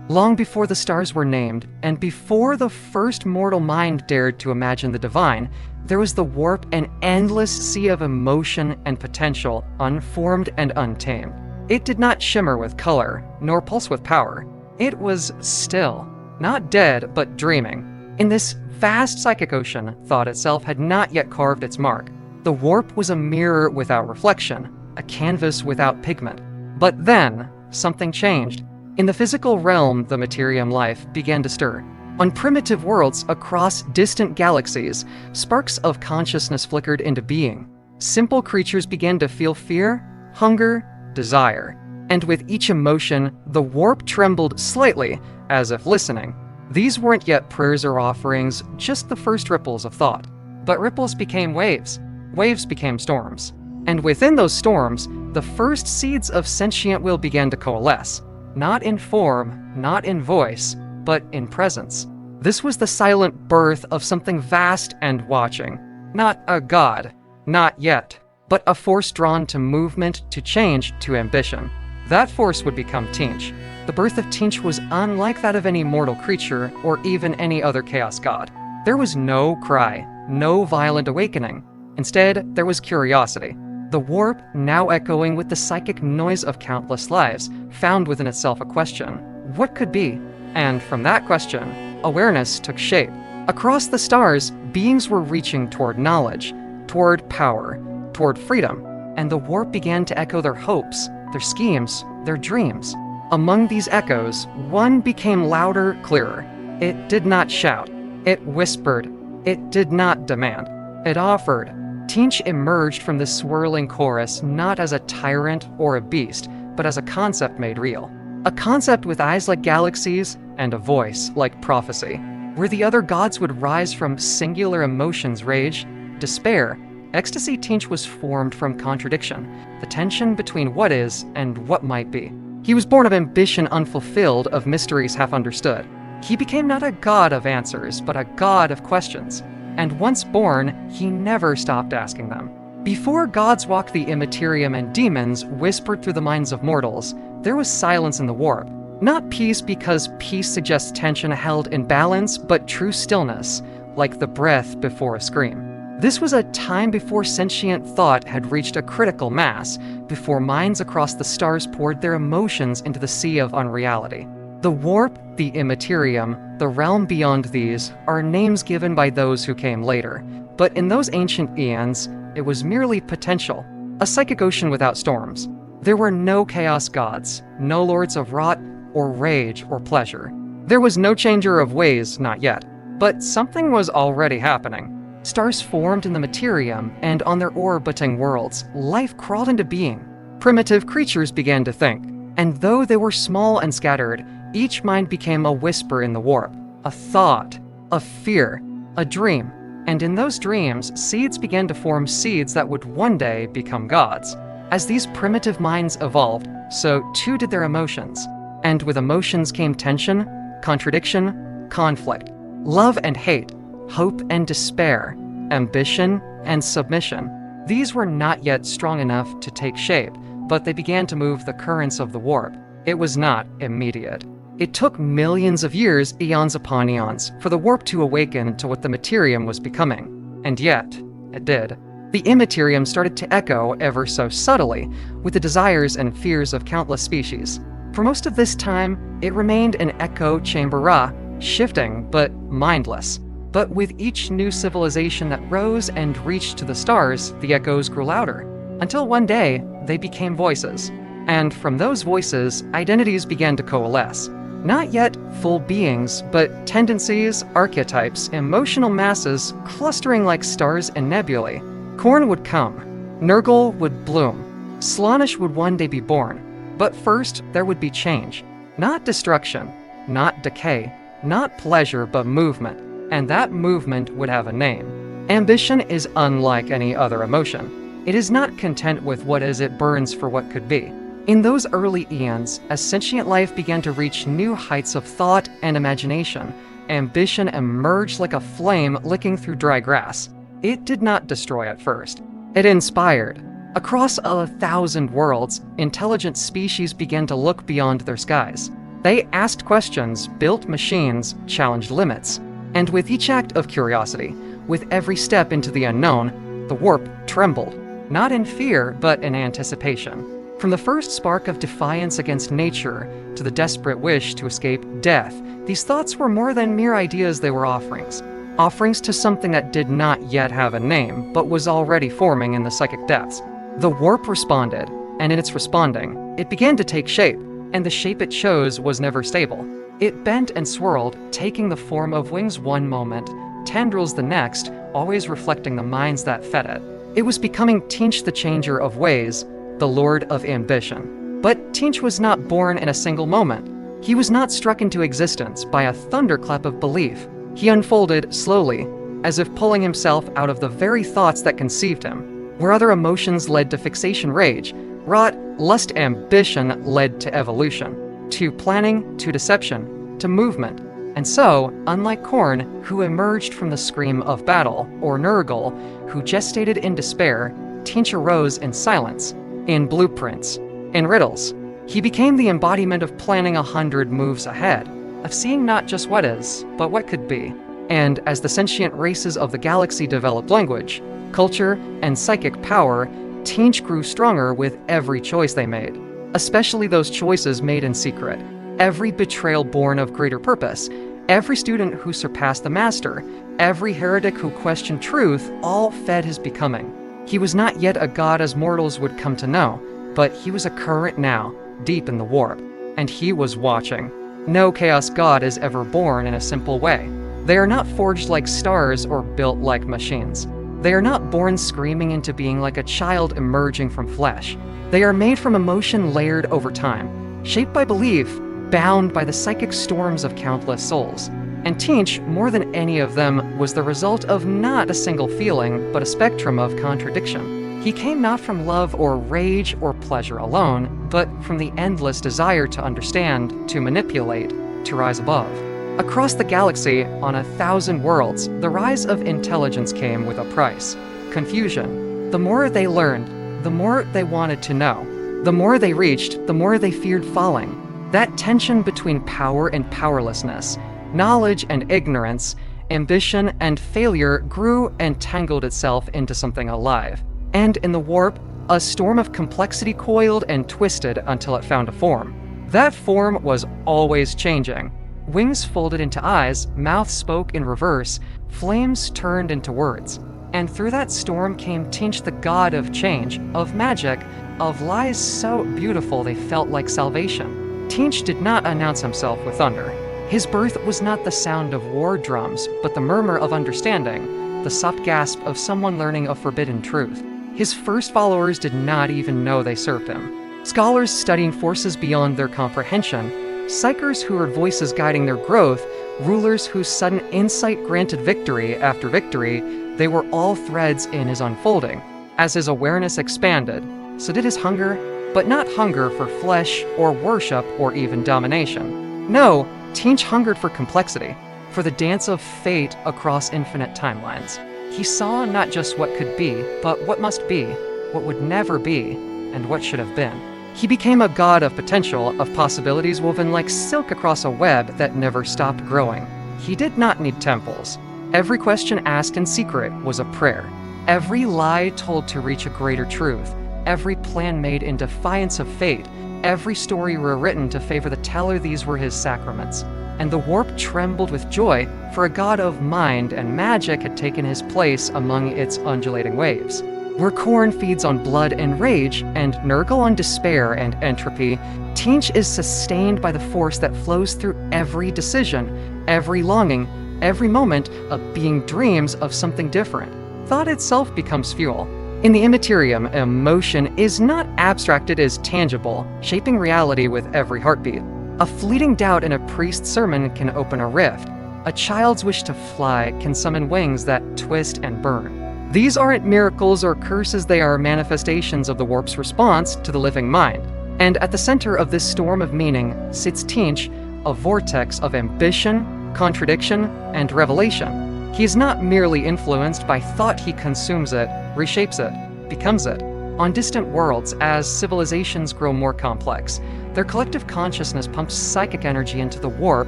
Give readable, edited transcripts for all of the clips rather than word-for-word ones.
Long before the stars were named, and before the first mortal mind dared to imagine the divine, there was the warp, an endless sea of emotion and potential, unformed and untamed. It did not shimmer with color, nor pulse with power. It was still, not dead, but dreaming. In this vast psychic ocean, thought itself had not yet carved its mark. The warp was a mirror without reflection, a canvas without pigment. But then, something changed. In the physical realm, the materium life began to stir. On primitive worlds across distant galaxies, sparks of consciousness flickered into being. Simple creatures began to feel fear, hunger, desire. And with each emotion, the warp trembled slightly, as if listening. These weren't yet prayers or offerings, just the first ripples of thought. But ripples became waves. Waves became storms. And within those storms, the first seeds of sentient will began to coalesce. Not in form, not in voice, but in presence. This was the silent birth of something vast and watching. Not a god, not yet, but a force drawn to movement, to change, to ambition. That force would become Tzeentch. The birth of Tzeentch was unlike that of any mortal creature or even any other chaos god. There was no cry, no violent awakening. Instead, there was curiosity. The warp, now echoing with the psychic noise of countless lives, found within itself a question: what could be? And from that question, awareness took shape. Across the stars, beings were reaching toward knowledge, toward power, toward freedom, and the warp began to echo their hopes, their schemes, their dreams. Among these echoes, one became louder, clearer. It did not shout. It whispered. It did not demand. It offered. Tzeentch emerged from this swirling chorus not as a tyrant or a beast, but as a concept made real. A concept with eyes like galaxies and a voice like prophecy. Where the other gods would rise from singular emotions, rage, despair, ecstasy, Tzeentch was formed from contradiction, the tension between what is and what might be. He was born of ambition unfulfilled, of mysteries half understood. He became not a god of answers, but a god of questions. And once born, he never stopped asking them. Before gods walked the immaterium and demons whispered through the minds of mortals, there was silence in the warp. Not peace, because peace suggests tension held in balance, but true stillness, like the breath before a scream. This was a time before sentient thought had reached a critical mass, before minds across the stars poured their emotions into the sea of unreality. The warp, the immaterium, the realm beyond these, are names given by those who came later. But in those ancient eons, it was merely potential, a psychic ocean without storms. There were no chaos gods, no lords of rot or rage or pleasure. There was no changer of ways, not yet. But something was already happening. Stars formed in the materium, and on their orbiting worlds, life crawled into being. Primitive creatures began to think. And though they were small and scattered, each mind became a whisper in the warp, a thought, a fear, a dream. And in those dreams, seeds began to form seeds that would one day become gods. As these primitive minds evolved, so too did their emotions. And with emotions came tension, contradiction, conflict, love and hate, hope and despair, ambition and submission. These were not yet strong enough to take shape, but they began to move the currents of the warp. It was not immediate. It took millions of years, eons upon eons, for the warp to awaken to what the materium was becoming. And yet, it did. The immaterium started to echo ever so subtly with the desires and fears of countless species. For most of this time, it remained an echo chamber, shifting but mindless. But with each new civilization that rose and reached to the stars, the echoes grew louder, until one day, they became voices. And from those voices, identities began to coalesce. Not yet full beings, but tendencies, archetypes, emotional masses clustering like stars and nebulae. Corn would come, Nurgle would bloom, Slaanesh would one day be born. But first, there would be change. Not destruction, not decay, not pleasure, but movement. And that movement would have a name. Ambition is unlike any other emotion. It is not content with what is, it burns for what could be. In those early eons, as sentient life began to reach new heights of thought and imagination, ambition emerged like a flame licking through dry grass. It did not destroy at first. It inspired. Across 1,000 worlds, intelligent species began to look beyond their skies. They asked questions, built machines, challenged limits. And with each act of curiosity, with every step into the unknown, the warp trembled, not in fear, but in anticipation. From the first spark of defiance against nature to the desperate wish to escape death, these thoughts were more than mere ideas, they were offerings. Offerings to something that did not yet have a name, but was already forming in the psychic depths. The warp responded, and in its responding, it began to take shape, and the shape it chose was never stable. It bent and swirled, taking the form of wings one moment, tendrils the next, always reflecting the minds that fed it. It was becoming Tzeentch, the changer of ways, the lord of ambition. But Tzeentch was not born in a single moment. He was not struck into existence by a thunderclap of belief. He unfolded slowly, as if pulling himself out of the very thoughts that conceived him. Where other emotions led to fixation, rage, rot, lust, ambition led to evolution, to planning, to deception, to movement. And so, unlike Khorne, who emerged from the scream of battle, or Nurgle, who gestated in despair, Tzeentch arose in silence, in blueprints, in riddles. He became the embodiment of planning 100 moves ahead, of seeing not just what is, but what could be. And as the sentient races of the galaxy developed language, culture, and psychic power, Tzeentch grew stronger with every choice they made, especially those choices made in secret. Every betrayal born of greater purpose, every student who surpassed the master, every heretic who questioned truth, all fed his becoming. He was not yet a god as mortals would come to know, but he was a current now, deep in the warp, and he was watching. No chaos god is ever born in a simple way. They are not forged like stars or built like machines. They are not born screaming into being like a child emerging from flesh. They are made from emotion layered over time, shaped by belief, bound by the psychic storms of countless souls. And Tzeentch, more than any of them, was the result of not a single feeling, but a spectrum of contradiction. He came not from love or rage or pleasure alone, but from the endless desire to understand, to manipulate, to rise above. Across the galaxy, on 1,000 worlds, the rise of intelligence came with a price: confusion. The more they learned, the more they wanted to know. The more they reached, the more they feared falling. That tension between power and powerlessness, knowledge and ignorance, ambition and failure grew and tangled itself into something alive. And in the warp, a storm of complexity coiled and twisted until it found a form. That form was always changing. Wings folded into eyes, mouth spoke in reverse, flames turned into words. And through that storm came Tzeentch, the god of change, of magic, of lies so beautiful they felt like salvation. Tzeentch did not announce himself with thunder. His birth was not the sound of war drums, but the murmur of understanding, the soft gasp of someone learning a forbidden truth. His first followers did not even know they served him. Scholars studying forces beyond their comprehension, psychers who heard voices guiding their growth, rulers whose sudden insight granted victory after victory, they were all threads in his unfolding. As his awareness expanded, so did his hunger, but not hunger for flesh or worship or even domination. No, Tzeentch hungered for complexity, for the dance of fate across infinite timelines. He saw not just what could be, but what must be, what would never be, and what should have been. He became a god of potential, of possibilities woven like silk across a web that never stopped growing. He did not need temples. Every question asked in secret was a prayer. Every lie told to reach a greater truth. Every plan made in defiance of fate. Every story rewritten to favor the teller. These were his sacraments. And the warp trembled with joy, for a god of mind and magic had taken his place among its undulating waves. Where Khorne feeds on blood and rage, and Nurgle on despair and entropy, Tzeentch is sustained by the force that flows through every decision, every longing, every moment of being dreams of something different. Thought itself becomes fuel. In the immaterium, emotion is not abstract, it is tangible, shaping reality with every heartbeat. A fleeting doubt in a priest's sermon can open a rift. A child's wish to fly can summon wings that twist and burn. These aren't miracles or curses, they are manifestations of the warp's response to the living mind. And at the center of this storm of meaning sits Tzeentch, a vortex of ambition, contradiction, and revelation. He is not merely influenced by thought, he consumes it, reshapes it, becomes it. On distant worlds, as civilizations grow more complex, Their collective consciousness pumps psychic energy into the warp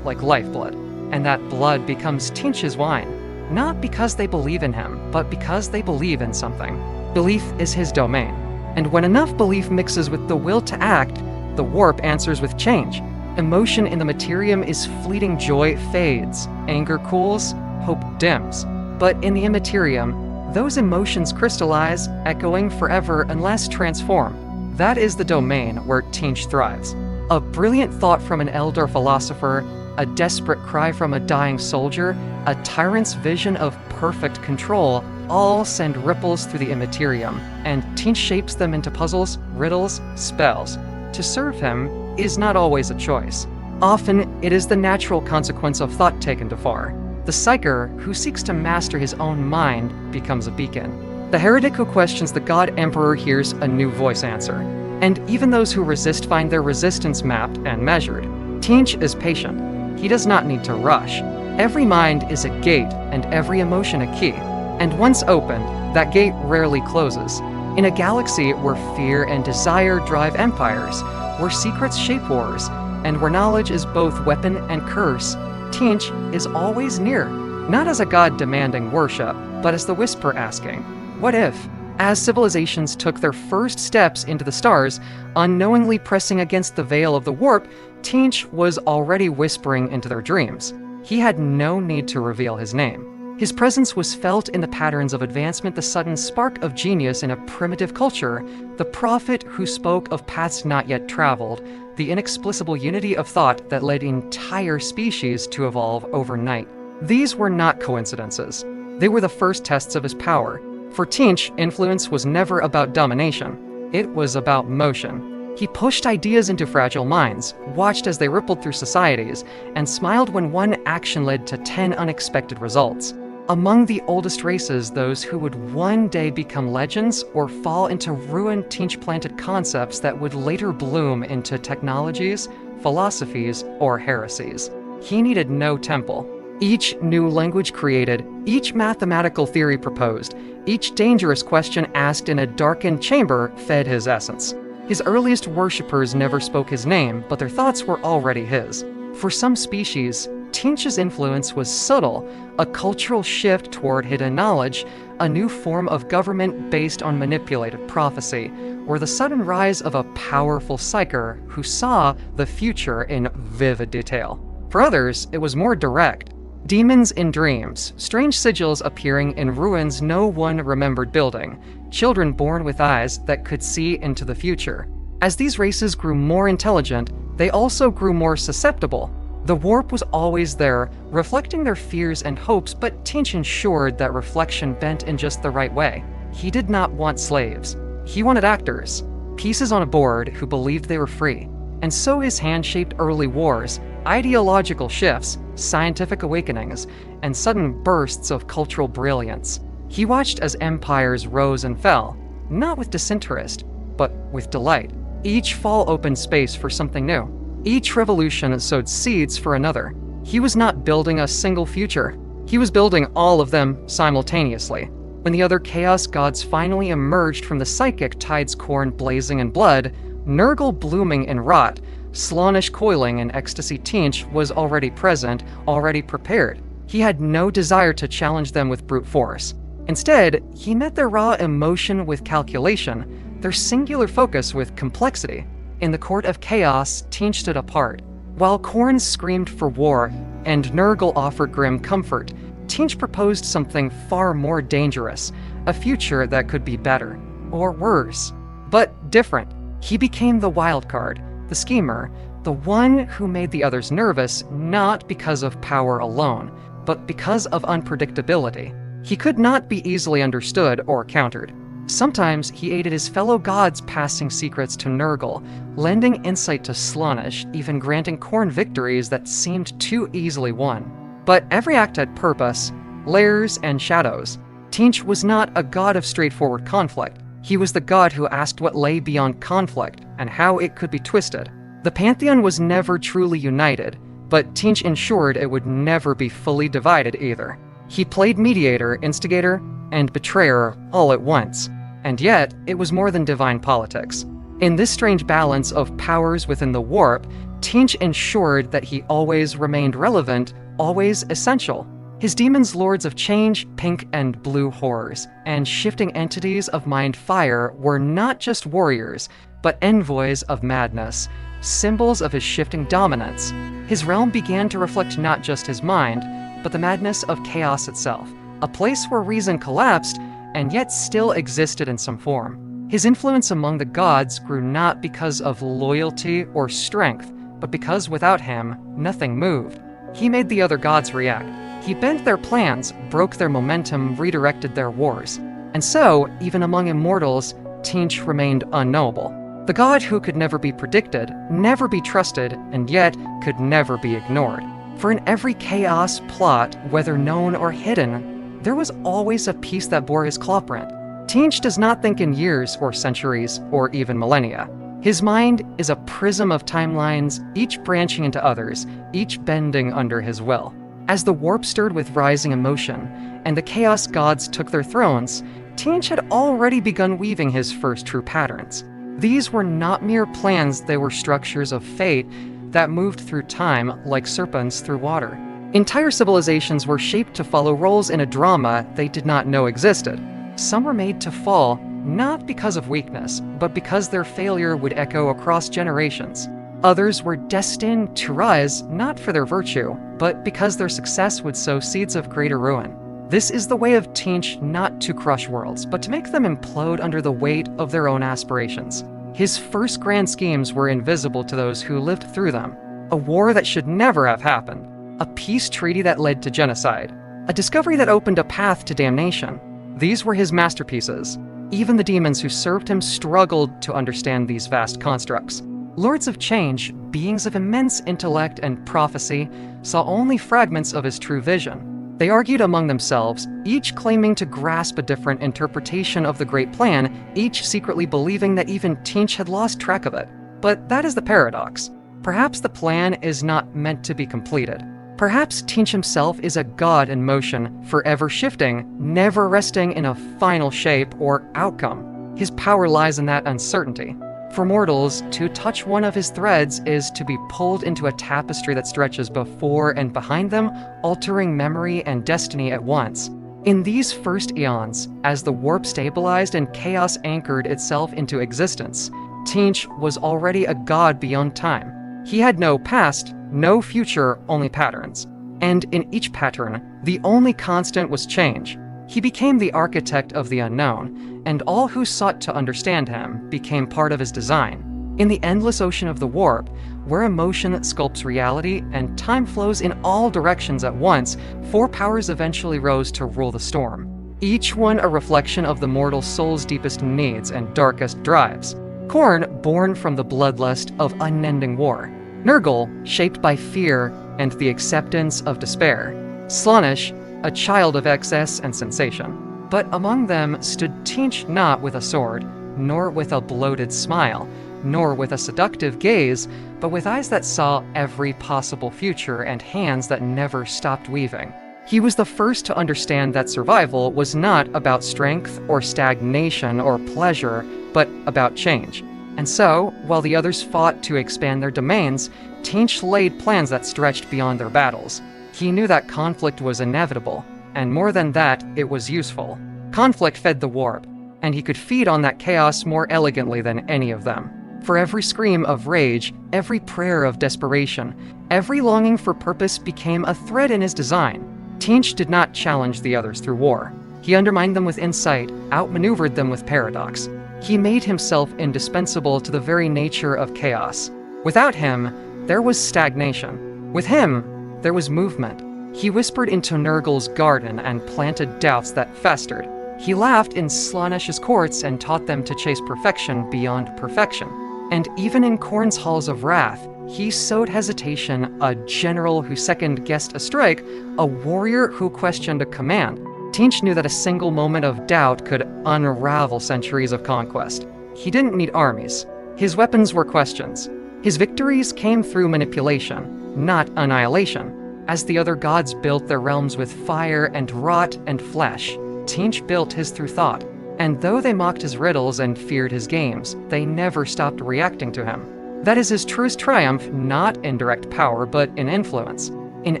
like lifeblood, and that blood becomes Tzeentch's wine. Not because they believe in him, but because they believe in something. Belief is his domain, and when enough belief mixes with the will to act, the warp answers with change. Emotion in the materium is fleeting. Joy fades, anger cools, hope dims. But in the immaterium, those emotions crystallize, echoing forever unless transformed. That is the domain where Tzeentch thrives. A brilliant thought from an Eldar philosopher, a desperate cry from a dying soldier, a tyrant's vision of perfect control, all send ripples through the immaterium, and Tzeentch shapes them into puzzles, riddles, spells. To serve him is not always a choice. Often, it is the natural consequence of thought taken too far. The psyker, who seeks to master his own mind, becomes a beacon. The heretic who questions the god emperor hears a new voice answer. And even those who resist find their resistance mapped and measured. Tzeentch is patient. He does not need to rush. Every mind is a gate, and every emotion a key. And once opened, that gate rarely closes. In a galaxy where fear and desire drive empires, where secrets shape wars, and where knowledge is both weapon and curse, Tzeentch is always near. Not as a god demanding worship, but as the whisper asking, what if? As civilizations took their first steps into the stars, unknowingly pressing against the veil of the warp, Tzeentch was already whispering into their dreams. He had no need to reveal his name. His presence was felt in the patterns of advancement, the sudden spark of genius in a primitive culture, the prophet who spoke of paths not yet traveled, the inexplicable unity of thought that led entire species to evolve overnight. These were not coincidences. They were the first tests of his power. For Tzeentch, influence was never about domination. It was about motion. He pushed ideas into fragile minds, watched as they rippled through societies, and smiled when one action led to 10 unexpected results. Among the oldest races, those who would one day become legends or fall into ruined Tzeentch planted concepts that would later bloom into technologies, philosophies, or heresies. He needed no temple. Each new language created, each mathematical theory proposed, each dangerous question asked in a darkened chamber fed his essence. His earliest worshippers never spoke his name, but their thoughts were already his. For some species, Tzeentch's influence was subtle, a cultural shift toward hidden knowledge, a new form of government based on manipulated prophecy, or the sudden rise of a powerful psyker who saw the future in vivid detail. For others, it was more direct. Demons in dreams, strange sigils appearing in ruins no one remembered building, children born with eyes that could see into the future. As these races grew more intelligent, they also grew more susceptible. The warp was always there, reflecting their fears and hopes, but Tzeentch ensured that reflection bent in just the right way. He did not want slaves. He wanted actors, pieces on a board who believed they were free. And so his hand shaped early wars, ideological shifts, scientific awakenings, and sudden bursts of cultural brilliance. He watched as empires rose and fell, not with disinterest, but with delight. Each fall opened space for something new. Each revolution sowed seeds for another. He was not building a single future. He was building all of them simultaneously. When the other chaos gods finally emerged from the psychic tide's corn blazing in blood, Nurgle blooming in rot, Slaanesh coiling in ecstasy, Tzeentch was already present, already prepared. He had no desire to challenge them with brute force. Instead, he met their raw emotion with calculation, their singular focus with complexity. In the court of chaos, Tzeentch stood apart. While Khorne screamed for war and Nurgle offered grim comfort, Tzeentch proposed something far more dangerous, a future that could be better, or worse, but different. He became the wild card, the schemer, the one who made the others nervous, not because of power alone, but because of unpredictability. He could not be easily understood or countered. Sometimes he aided his fellow gods, passing secrets to Nurgle, lending insight to Slaanesh, even granting Khorne victories that seemed too easily won. But every act had purpose, layers, and shadows. Tzeentch was not a god of straightforward conflict. He was the god who asked what lay beyond conflict and how it could be twisted. The pantheon was never truly united, but Tzeentch ensured it would never be fully divided either. He played mediator, instigator, and betrayer all at once. And yet, it was more than divine politics. In this strange balance of powers within the warp, Tzeentch ensured that he always remained relevant, always essential. His demons, lords of change, pink and blue horrors, and shifting entities of mind fire were not just warriors, but envoys of madness, symbols of his shifting dominance. His realm began to reflect not just his mind, but the madness of chaos itself, a place where reason collapsed and yet still existed in some form. His influence among the gods grew not because of loyalty or strength, but because without him, nothing moved. He made the other gods react. He bent their plans, broke their momentum, redirected their wars. And so, even among immortals, Tzeentch remained unknowable. The god who could never be predicted, never be trusted, and yet could never be ignored. For in every chaos plot, whether known or hidden, there was always a piece that bore his claw print. Tzeentch does not think in years or centuries or even millennia. His mind is a prism of timelines, each branching into others, each bending under his will. As the warp stirred with rising emotion, and the chaos gods took their thrones, Tzeentch had already begun weaving his first true patterns. These were not mere plans, they were structures of fate that moved through time like serpents through water. Entire civilizations were shaped to follow roles in a drama they did not know existed. Some were made to fall, not because of weakness, but because their failure would echo across generations. Others were destined to rise not for their virtue, but because their success would sow seeds of greater ruin. This is the way of Tzeentch not to crush worlds, but to make them implode under the weight of their own aspirations. His first grand schemes were invisible to those who lived through them. A war that should never have happened. A peace treaty that led to genocide. A discovery that opened a path to damnation. These were his masterpieces. Even the demons who served him struggled to understand these vast constructs. Lords of change, beings of immense intellect and prophecy, saw only fragments of his true vision. They argued among themselves, each claiming to grasp a different interpretation of the great plan, each secretly believing that even Tzeentch had lost track of it. But that is the paradox. Perhaps the plan is not meant to be completed. Perhaps Tzeentch himself is a god in motion, forever shifting, never resting in a final shape or outcome. His power lies in that uncertainty. For mortals, to touch one of his threads is to be pulled into a tapestry that stretches before and behind them, altering memory and destiny at once. In these first eons, as the warp stabilized and chaos anchored itself into existence, Tzeentch was already a god beyond time. He had no past, no future, only patterns. And in each pattern, the only constant was change. He became the architect of the unknown, and all who sought to understand him became part of his design. In the endless ocean of the warp, where emotion sculpts reality and time flows in all directions at once, four powers eventually rose to rule the storm. Each one a reflection of the mortal soul's deepest needs and darkest drives. Khorne, born from the bloodlust of unending war. Nurgle, shaped by fear and the acceptance of despair. Slaanesh, a child of excess and sensation. But among them stood Tzeentch, not with a sword, nor with a bloated smile, nor with a seductive gaze, but with eyes that saw every possible future and hands that never stopped weaving. He was the first to understand that survival was not about strength or stagnation or pleasure, but about change. And so, while the others fought to expand their domains, Tzeentch laid plans that stretched beyond their battles. He knew that conflict was inevitable, and more than that, it was useful. Conflict fed the warp, and he could feed on that chaos more elegantly than any of them. For every scream of rage, every prayer of desperation, every longing for purpose became a thread in his design. Tzeentch did not challenge the others through war. He undermined them with insight, outmaneuvered them with paradox. He made himself indispensable to the very nature of chaos. Without him, there was stagnation. With him, there was movement. He whispered into Nurgle's garden and planted doubts that festered. He laughed in Slaanesh's courts and taught them to chase perfection beyond perfection. And even in Khorne's halls of wrath, he sowed hesitation, a general who second-guessed a strike, a warrior who questioned a command. Tzeentch knew that a single moment of doubt could unravel centuries of conquest. He didn't need armies. His weapons were questions. His victories came through manipulation, not annihilation. As the other gods built their realms with fire and rot and flesh, Tzeentch built his through thought. and though they mocked his riddles and feared his games, they never stopped reacting to him. That is his truest triumph, not in direct power, but in influence. In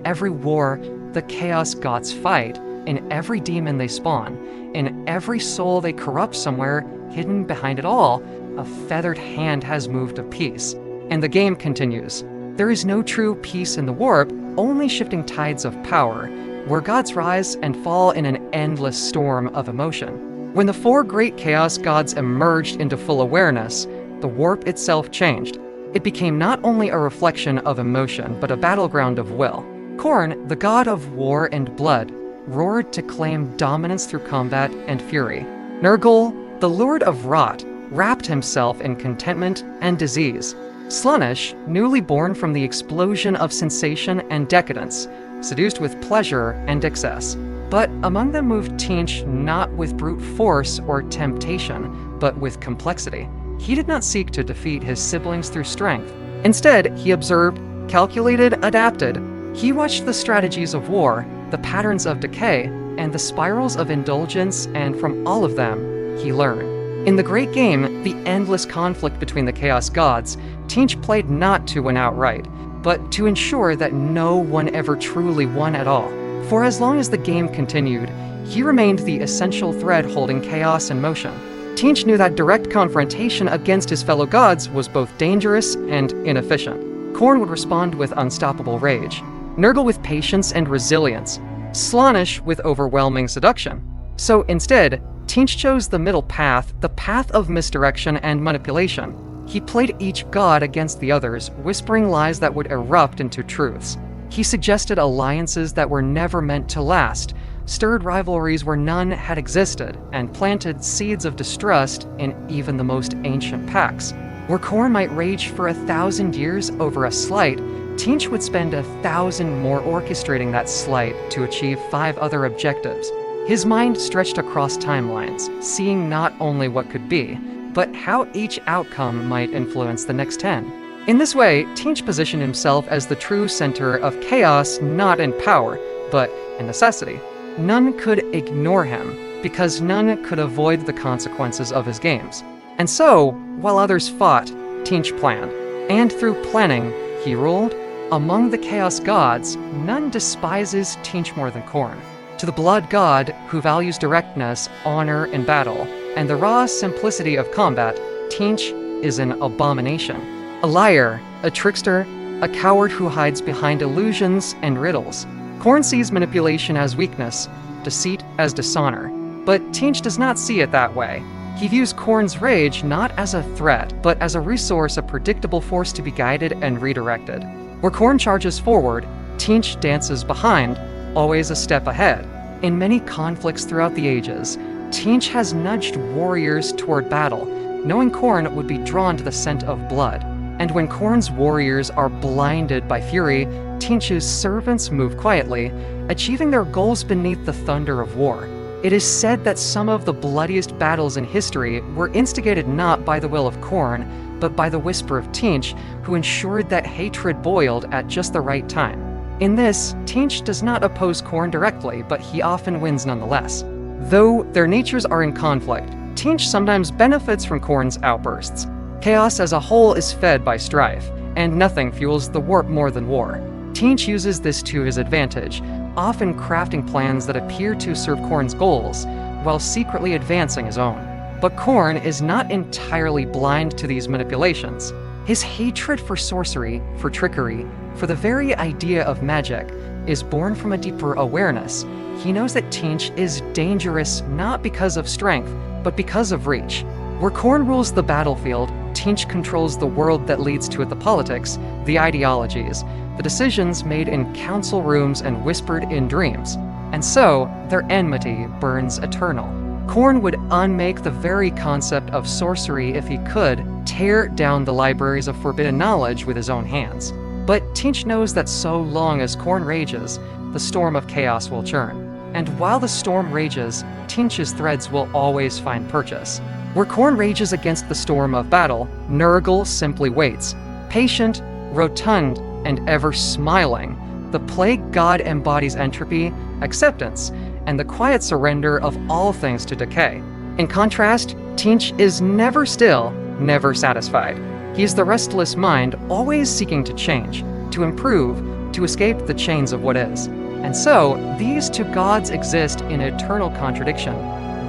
every war, the Chaos Gods fight, in every demon they spawn, in every soul they corrupt somewhere, hidden behind it all, a feathered hand has moved a piece. And the game continues. There is no true peace in the warp, only shifting tides of power, where gods rise and fall in an endless storm of emotion. When the 4 great Chaos Gods emerged into full awareness, the warp itself changed. It became not only a reflection of emotion, but a battleground of will. Khorne, the god of war and blood, roared to claim dominance through combat and fury. Nurgle, the lord of rot, wrapped himself in contentment and disease. Slaanesh, newly born from the explosion of sensation and decadence, seduced with pleasure and excess. But among them moved Tzeentch not with brute force or temptation, but with complexity. He did not seek to defeat his siblings through strength. Instead, he observed, calculated, adapted. He watched the strategies of war, the patterns of decay, and the spirals of indulgence, and from all of them, he learned. In the Great Game, the endless conflict between the Chaos Gods, Tzeentch played not to win outright, but to ensure that no one ever truly won at all. For as long as the game continued, he remained the essential thread holding chaos in motion. Tzeentch knew that direct confrontation against his fellow gods was both dangerous and inefficient. Khorne would respond with unstoppable rage, Nurgle with patience and resilience, Slaanesh with overwhelming seduction. So instead, Tzeentch chose the middle path, the path of misdirection and manipulation. He played each god against the others, whispering lies that would erupt into truths. He suggested alliances that were never meant to last, stirred rivalries where none had existed, and planted seeds of distrust in even the most ancient pacts. Where Khorne might rage for 1,000 years over a slight, Tzeentch would spend 1,000 more orchestrating that slight to achieve 5 other objectives. His mind stretched across timelines, seeing not only what could be, but how each outcome might influence the next 10. In this way, Tzeentch positioned himself as the true center of chaos, not in power, but in necessity. None could ignore him, because none could avoid the consequences of his games. And so, while others fought, Tzeentch planned. And through planning, he ruled. Among the Chaos Gods, none despises Tzeentch more than Khorne. To the Blood God, who values directness, honor, and battle, and the raw simplicity of combat, Tzeentch is an abomination. A liar, a trickster, a coward who hides behind illusions and riddles. Khorne sees manipulation as weakness, deceit as dishonor. But Tzeentch does not see it that way. He views Khorne's rage not as a threat, but as a resource, a predictable force to be guided and redirected. Where Khorne charges forward, Tzeentch dances behind, always a step ahead. In many conflicts throughout the ages, Tzeentch has nudged warriors toward battle, knowing Khorne would be drawn to the scent of blood. And when Khorne's warriors are blinded by fury, Tzeentch's servants move quietly, achieving their goals beneath the thunder of war. It is said that some of the bloodiest battles in history were instigated not by the will of Khorne, but by the whisper of Tzeentch, who ensured that hatred boiled at just the right time. In this, Tzeentch does not oppose Khorne directly, but he often wins nonetheless. Though their natures are in conflict, Tzeentch sometimes benefits from Khorne's outbursts. Chaos as a whole is fed by strife, and nothing fuels the warp more than war. Tzeentch uses this to his advantage, often crafting plans that appear to serve Khorne's goals, while secretly advancing his own. But Khorne is not entirely blind to these manipulations. His hatred for sorcery, for trickery, for the very idea of magic, is born from a deeper awareness. He knows that Tzeentch is dangerous not because of strength, but because of reach. Where Khorne rules the battlefield, Tzeentch controls the world that leads to it, the politics, the ideologies, the decisions made in council rooms and whispered in dreams. And so, their enmity burns eternal. Khorne would unmake the very concept of sorcery if he could, tear down the libraries of forbidden knowledge with his own hands. But Tzeentch knows that so long as Khorne rages, the storm of chaos will churn. And while the storm rages, Tzeentch's threads will always find purchase. Where Khorne rages against the storm of battle, Nurgle simply waits, patient, rotund, and ever smiling. The plague god embodies entropy, acceptance, and the quiet surrender of all things to decay. In contrast, Tzeentch is never still, never satisfied. He's the restless mind, always seeking to change, to improve, to escape the chains of what is. And so, these two gods exist in eternal contradiction,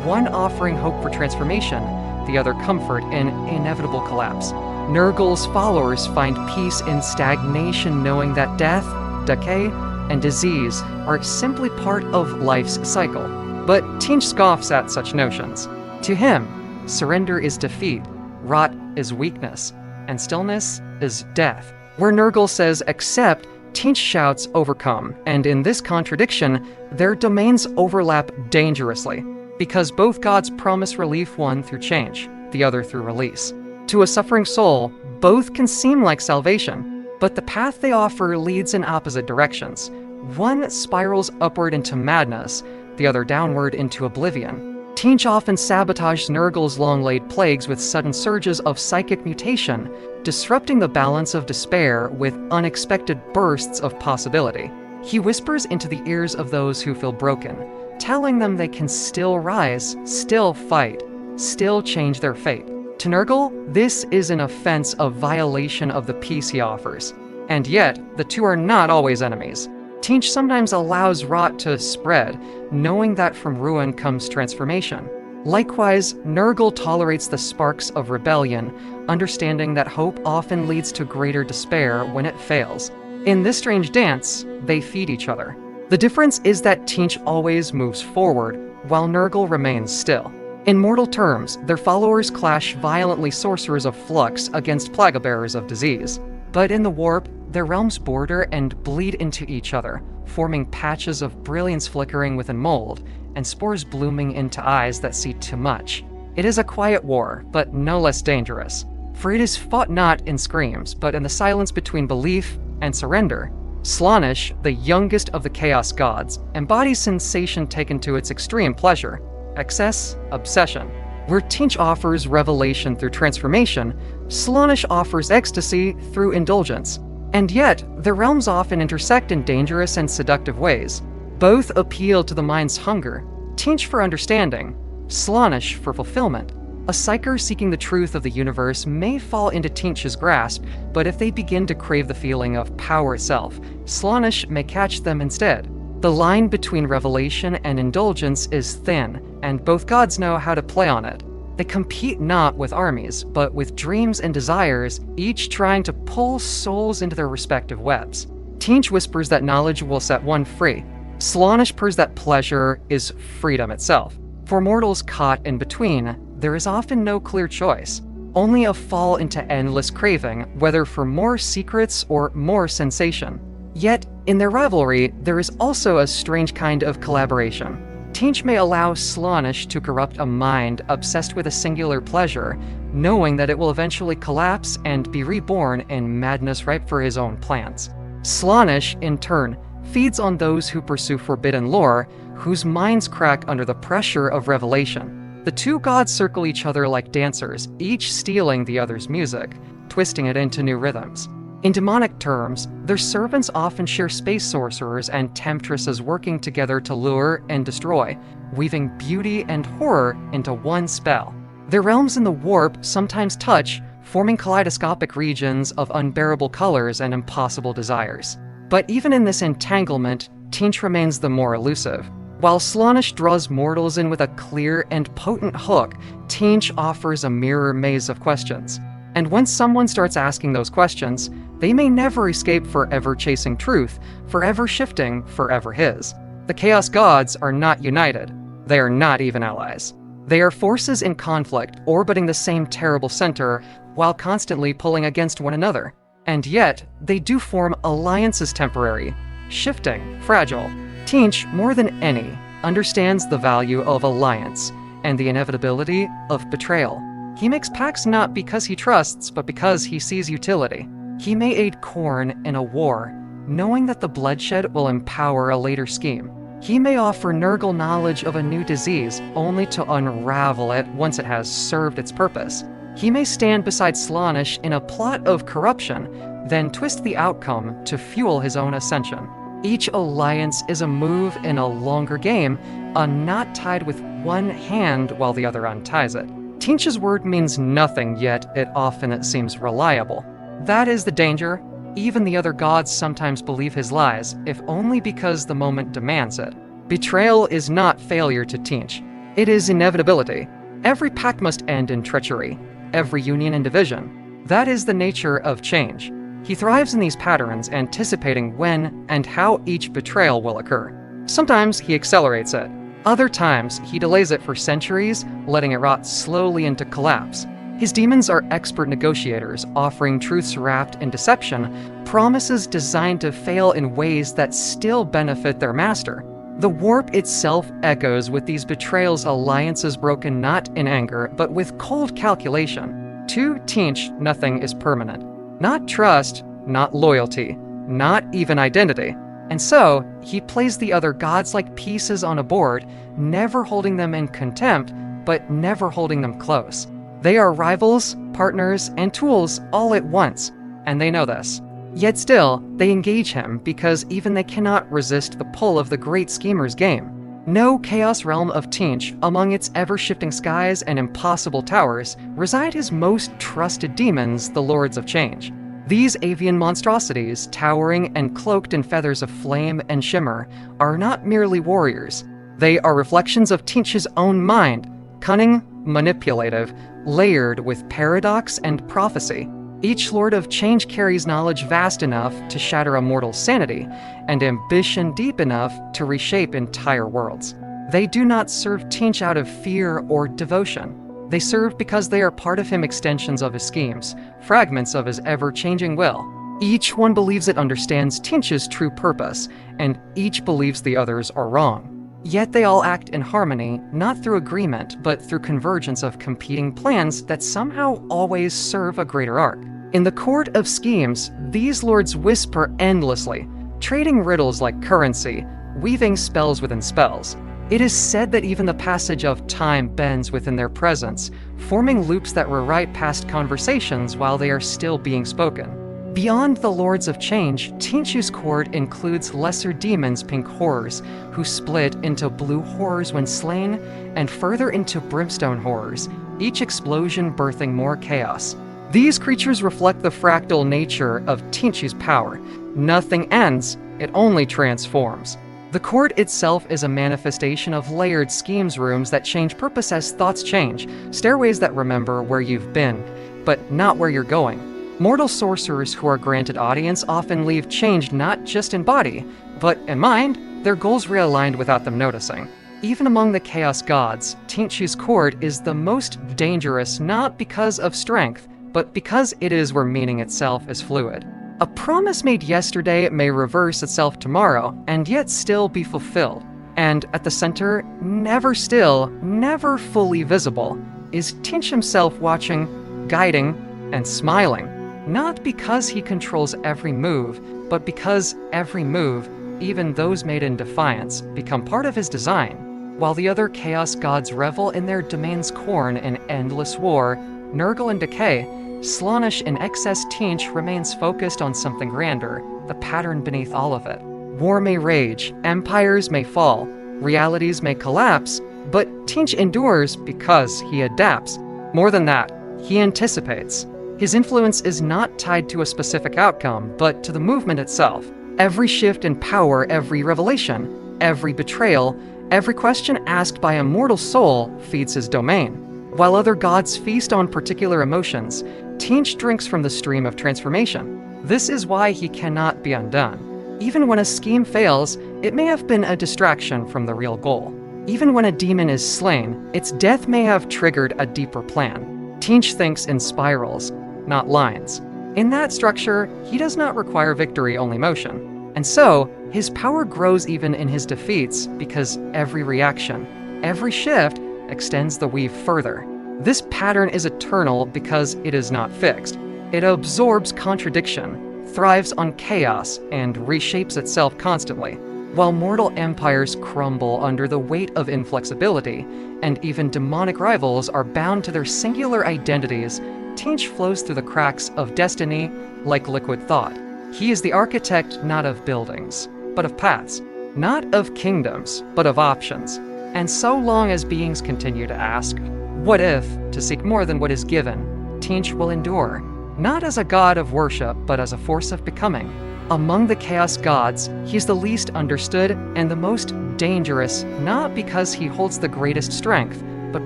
one offering hope for transformation, the other comfort in inevitable collapse. Nurgle's followers find peace in stagnation, knowing that death, decay, and disease are simply part of life's cycle. But Tzeentch scoffs at such notions. To him, surrender is defeat, rot is weakness, and stillness is death. Where Nurgle says accept, Tzeentch shouts overcome, and in this contradiction, their domains overlap dangerously, because both gods promise relief, one through change, the other through release. To a suffering soul, both can seem like salvation, but the path they offer leads in opposite directions. One spirals upward into madness, the other downward into oblivion. Tzeentch often sabotages Nurgle's long-laid plagues with sudden surges of psychic mutation, disrupting the balance of despair with unexpected bursts of possibility. He whispers into the ears of those who feel broken, telling them they can still rise, still fight, still change their fate. To Nurgle, this is an offense, a violation of the peace he offers. And yet, the two are not always enemies. Tzeentch sometimes allows rot to spread, knowing that from ruin comes transformation. Likewise, Nurgle tolerates the sparks of rebellion, understanding that hope often leads to greater despair when it fails. In this strange dance, they feed each other. The difference is that Tzeentch always moves forward, while Nurgle remains still. In mortal terms, their followers clash violently, sorcerers of flux against plague-bearers of disease. But in the warp, their realms border and bleed into each other, forming patches of brilliance flickering within mold, and spores blooming into eyes that see too much. It is a quiet war, but no less dangerous. For it is fought not in screams, but in the silence between belief and surrender. Slaanesh, the youngest of the Chaos Gods, embodies sensation taken to its extreme pleasure, excess, obsession. Where Tzeentch offers revelation through transformation, Slaanesh offers ecstasy through indulgence. And yet, their realms often intersect in dangerous and seductive ways. Both appeal to the mind's hunger, Tzeentch for understanding, Slaanesh for fulfillment. A psyker seeking the truth of the universe may fall into Tzeentch's grasp, but if they begin to crave the feeling of power itself, Slaanesh may catch them instead. The line between revelation and indulgence is thin, and both gods know how to play on it. They compete not with armies, but with dreams and desires, each trying to pull souls into their respective webs. Tzeentch whispers that knowledge will set one free. Slaanesh purrs that pleasure is freedom itself. For mortals caught in between, there is often no clear choice, only a fall into endless craving, whether for more secrets or more sensation. Yet, in their rivalry, there is also a strange kind of collaboration. Tzeentch may allow Slaanesh to corrupt a mind obsessed with a singular pleasure, knowing that it will eventually collapse and be reborn in madness ripe for his own plans. Slaanesh, in turn, feeds on those who pursue forbidden lore, whose minds crack under the pressure of revelation. The two gods circle each other like dancers, each stealing the other's music, twisting it into new rhythms. In demonic terms, their servants often share space sorcerers and temptresses working together to lure and destroy, weaving beauty and horror into one spell. Their realms in the warp sometimes touch, forming kaleidoscopic regions of unbearable colors and impossible desires. But even in this entanglement, Tzeentch remains the more elusive. While Slaanesh draws mortals in with a clear and potent hook, Tzeentch offers a mirror maze of questions. And once someone starts asking those questions, they may never escape, forever chasing truth, forever shifting, forever his. The Chaos Gods are not united. They are not even allies. They are forces in conflict, orbiting the same terrible center, while constantly pulling against one another. And yet, they do form alliances temporary, shifting, fragile. Tzeentch, more than any, understands the value of alliance, and the inevitability of betrayal. He makes pacts not because he trusts, but because he sees utility. He may aid Khorne in a war, knowing that the bloodshed will empower a later scheme. He may offer Nurgle knowledge of a new disease, only to unravel it once it has served its purpose. He may stand beside Slaanesh in a plot of corruption, then twist the outcome to fuel his own ascension. Each alliance is a move in a longer game, a knot tied with one hand while the other unties it. Tzeentch's word means nothing, yet it often seems reliable. That is the danger. Even the other gods sometimes believe his lies, if only because the moment demands it. Betrayal is not failure to Tzeentch. It is inevitability. Every pact must end in treachery, every union in division. That is the nature of change. He thrives in these patterns, anticipating when and how each betrayal will occur. Sometimes he accelerates it. Other times, he delays it for centuries, letting it rot slowly into collapse. His demons are expert negotiators, offering truths wrapped in deception, promises designed to fail in ways that still benefit their master. The warp itself echoes with these betrayals, alliances broken not in anger, but with cold calculation. To Tzeentch, nothing is permanent. Not trust, not loyalty, not even identity. And so, he plays the other gods like pieces on a board, never holding them in contempt, but never holding them close. They are rivals, partners, and tools all at once, and they know this. Yet still, they engage him because even they cannot resist the pull of the great schemer's game. No chaos realm of Tzeentch, among its ever-shifting skies and impossible towers, reside his most trusted demons, the Lords of Change. These avian monstrosities, towering and cloaked in feathers of flame and shimmer, are not merely warriors. They are reflections of Tzeentch's own mind, cunning, manipulative, layered with paradox and prophecy. Each Lord of Change carries knowledge vast enough to shatter a mortal's sanity, and ambition deep enough to reshape entire worlds. They do not serve Tzeentch out of fear or devotion. They serve because they are part of him, extensions of his schemes, fragments of his ever-changing will. Each one believes it understands Tzeentch's true purpose, and each believes the others are wrong. Yet they all act in harmony, not through agreement, but through convergence of competing plans that somehow always serve a greater arc. In the court of schemes, these lords whisper endlessly, trading riddles like currency, weaving spells within spells. It is said that even the passage of time bends within their presence, forming loops that rewrite past conversations while they are still being spoken. Beyond the Lords of Change, Tzeentch's court includes lesser demons, pink horrors, who split into blue horrors when slain, and further into brimstone horrors, each explosion birthing more chaos. These creatures reflect the fractal nature of Tzeentch's power. Nothing ends, it only transforms. The court itself is a manifestation of layered schemes, rooms that change purpose as thoughts change, stairways that remember where you've been, but not where you're going. Mortal sorcerers who are granted audience often leave changed not just in body, but in mind, their goals realigned without them noticing. Even among the Chaos Gods, Tzeentch's court is the most dangerous not because of strength, but because it is where meaning itself is fluid. A promise made yesterday may reverse itself tomorrow, and yet still be fulfilled. And at the center, never still, never fully visible, is Tzeentch himself watching, guiding, and smiling. Not because he controls every move, but because every move, even those made in defiance, become part of his design. While the other Chaos Gods revel in their domain's corn in endless war, nurgle and decay, Slaanesh in excess, Tzeentch remains focused on something grander, the pattern beneath all of it. War may rage, empires may fall, realities may collapse, but Tzeentch endures because he adapts. More than that, he anticipates. His influence is not tied to a specific outcome, but to the movement itself. Every shift in power, every revelation, every betrayal, every question asked by a mortal soul feeds his domain. While other gods feast on particular emotions, Tzeentch drinks from the stream of transformation. This is why he cannot be undone. Even when a scheme fails, it may have been a distraction from the real goal. Even when a demon is slain, its death may have triggered a deeper plan. Tzeentch thinks in spirals, not lines. In that structure, he does not require victory, only motion. And so, his power grows even in his defeats because every reaction, every shift, extends the weave further. This pattern is eternal because it is not fixed. It absorbs contradiction, thrives on chaos, and reshapes itself constantly. While mortal empires crumble under the weight of inflexibility, and even demonic rivals are bound to their singular identities, Tzeentch flows through the cracks of destiny like liquid thought. He is the architect not of buildings, but of paths. Not of kingdoms, but of options. And so long as beings continue to ask, what if, to seek more than what is given, Tzeentch will endure, not as a god of worship, but as a force of becoming. Among the Chaos gods, he's the least understood and the most dangerous, not because he holds the greatest strength, but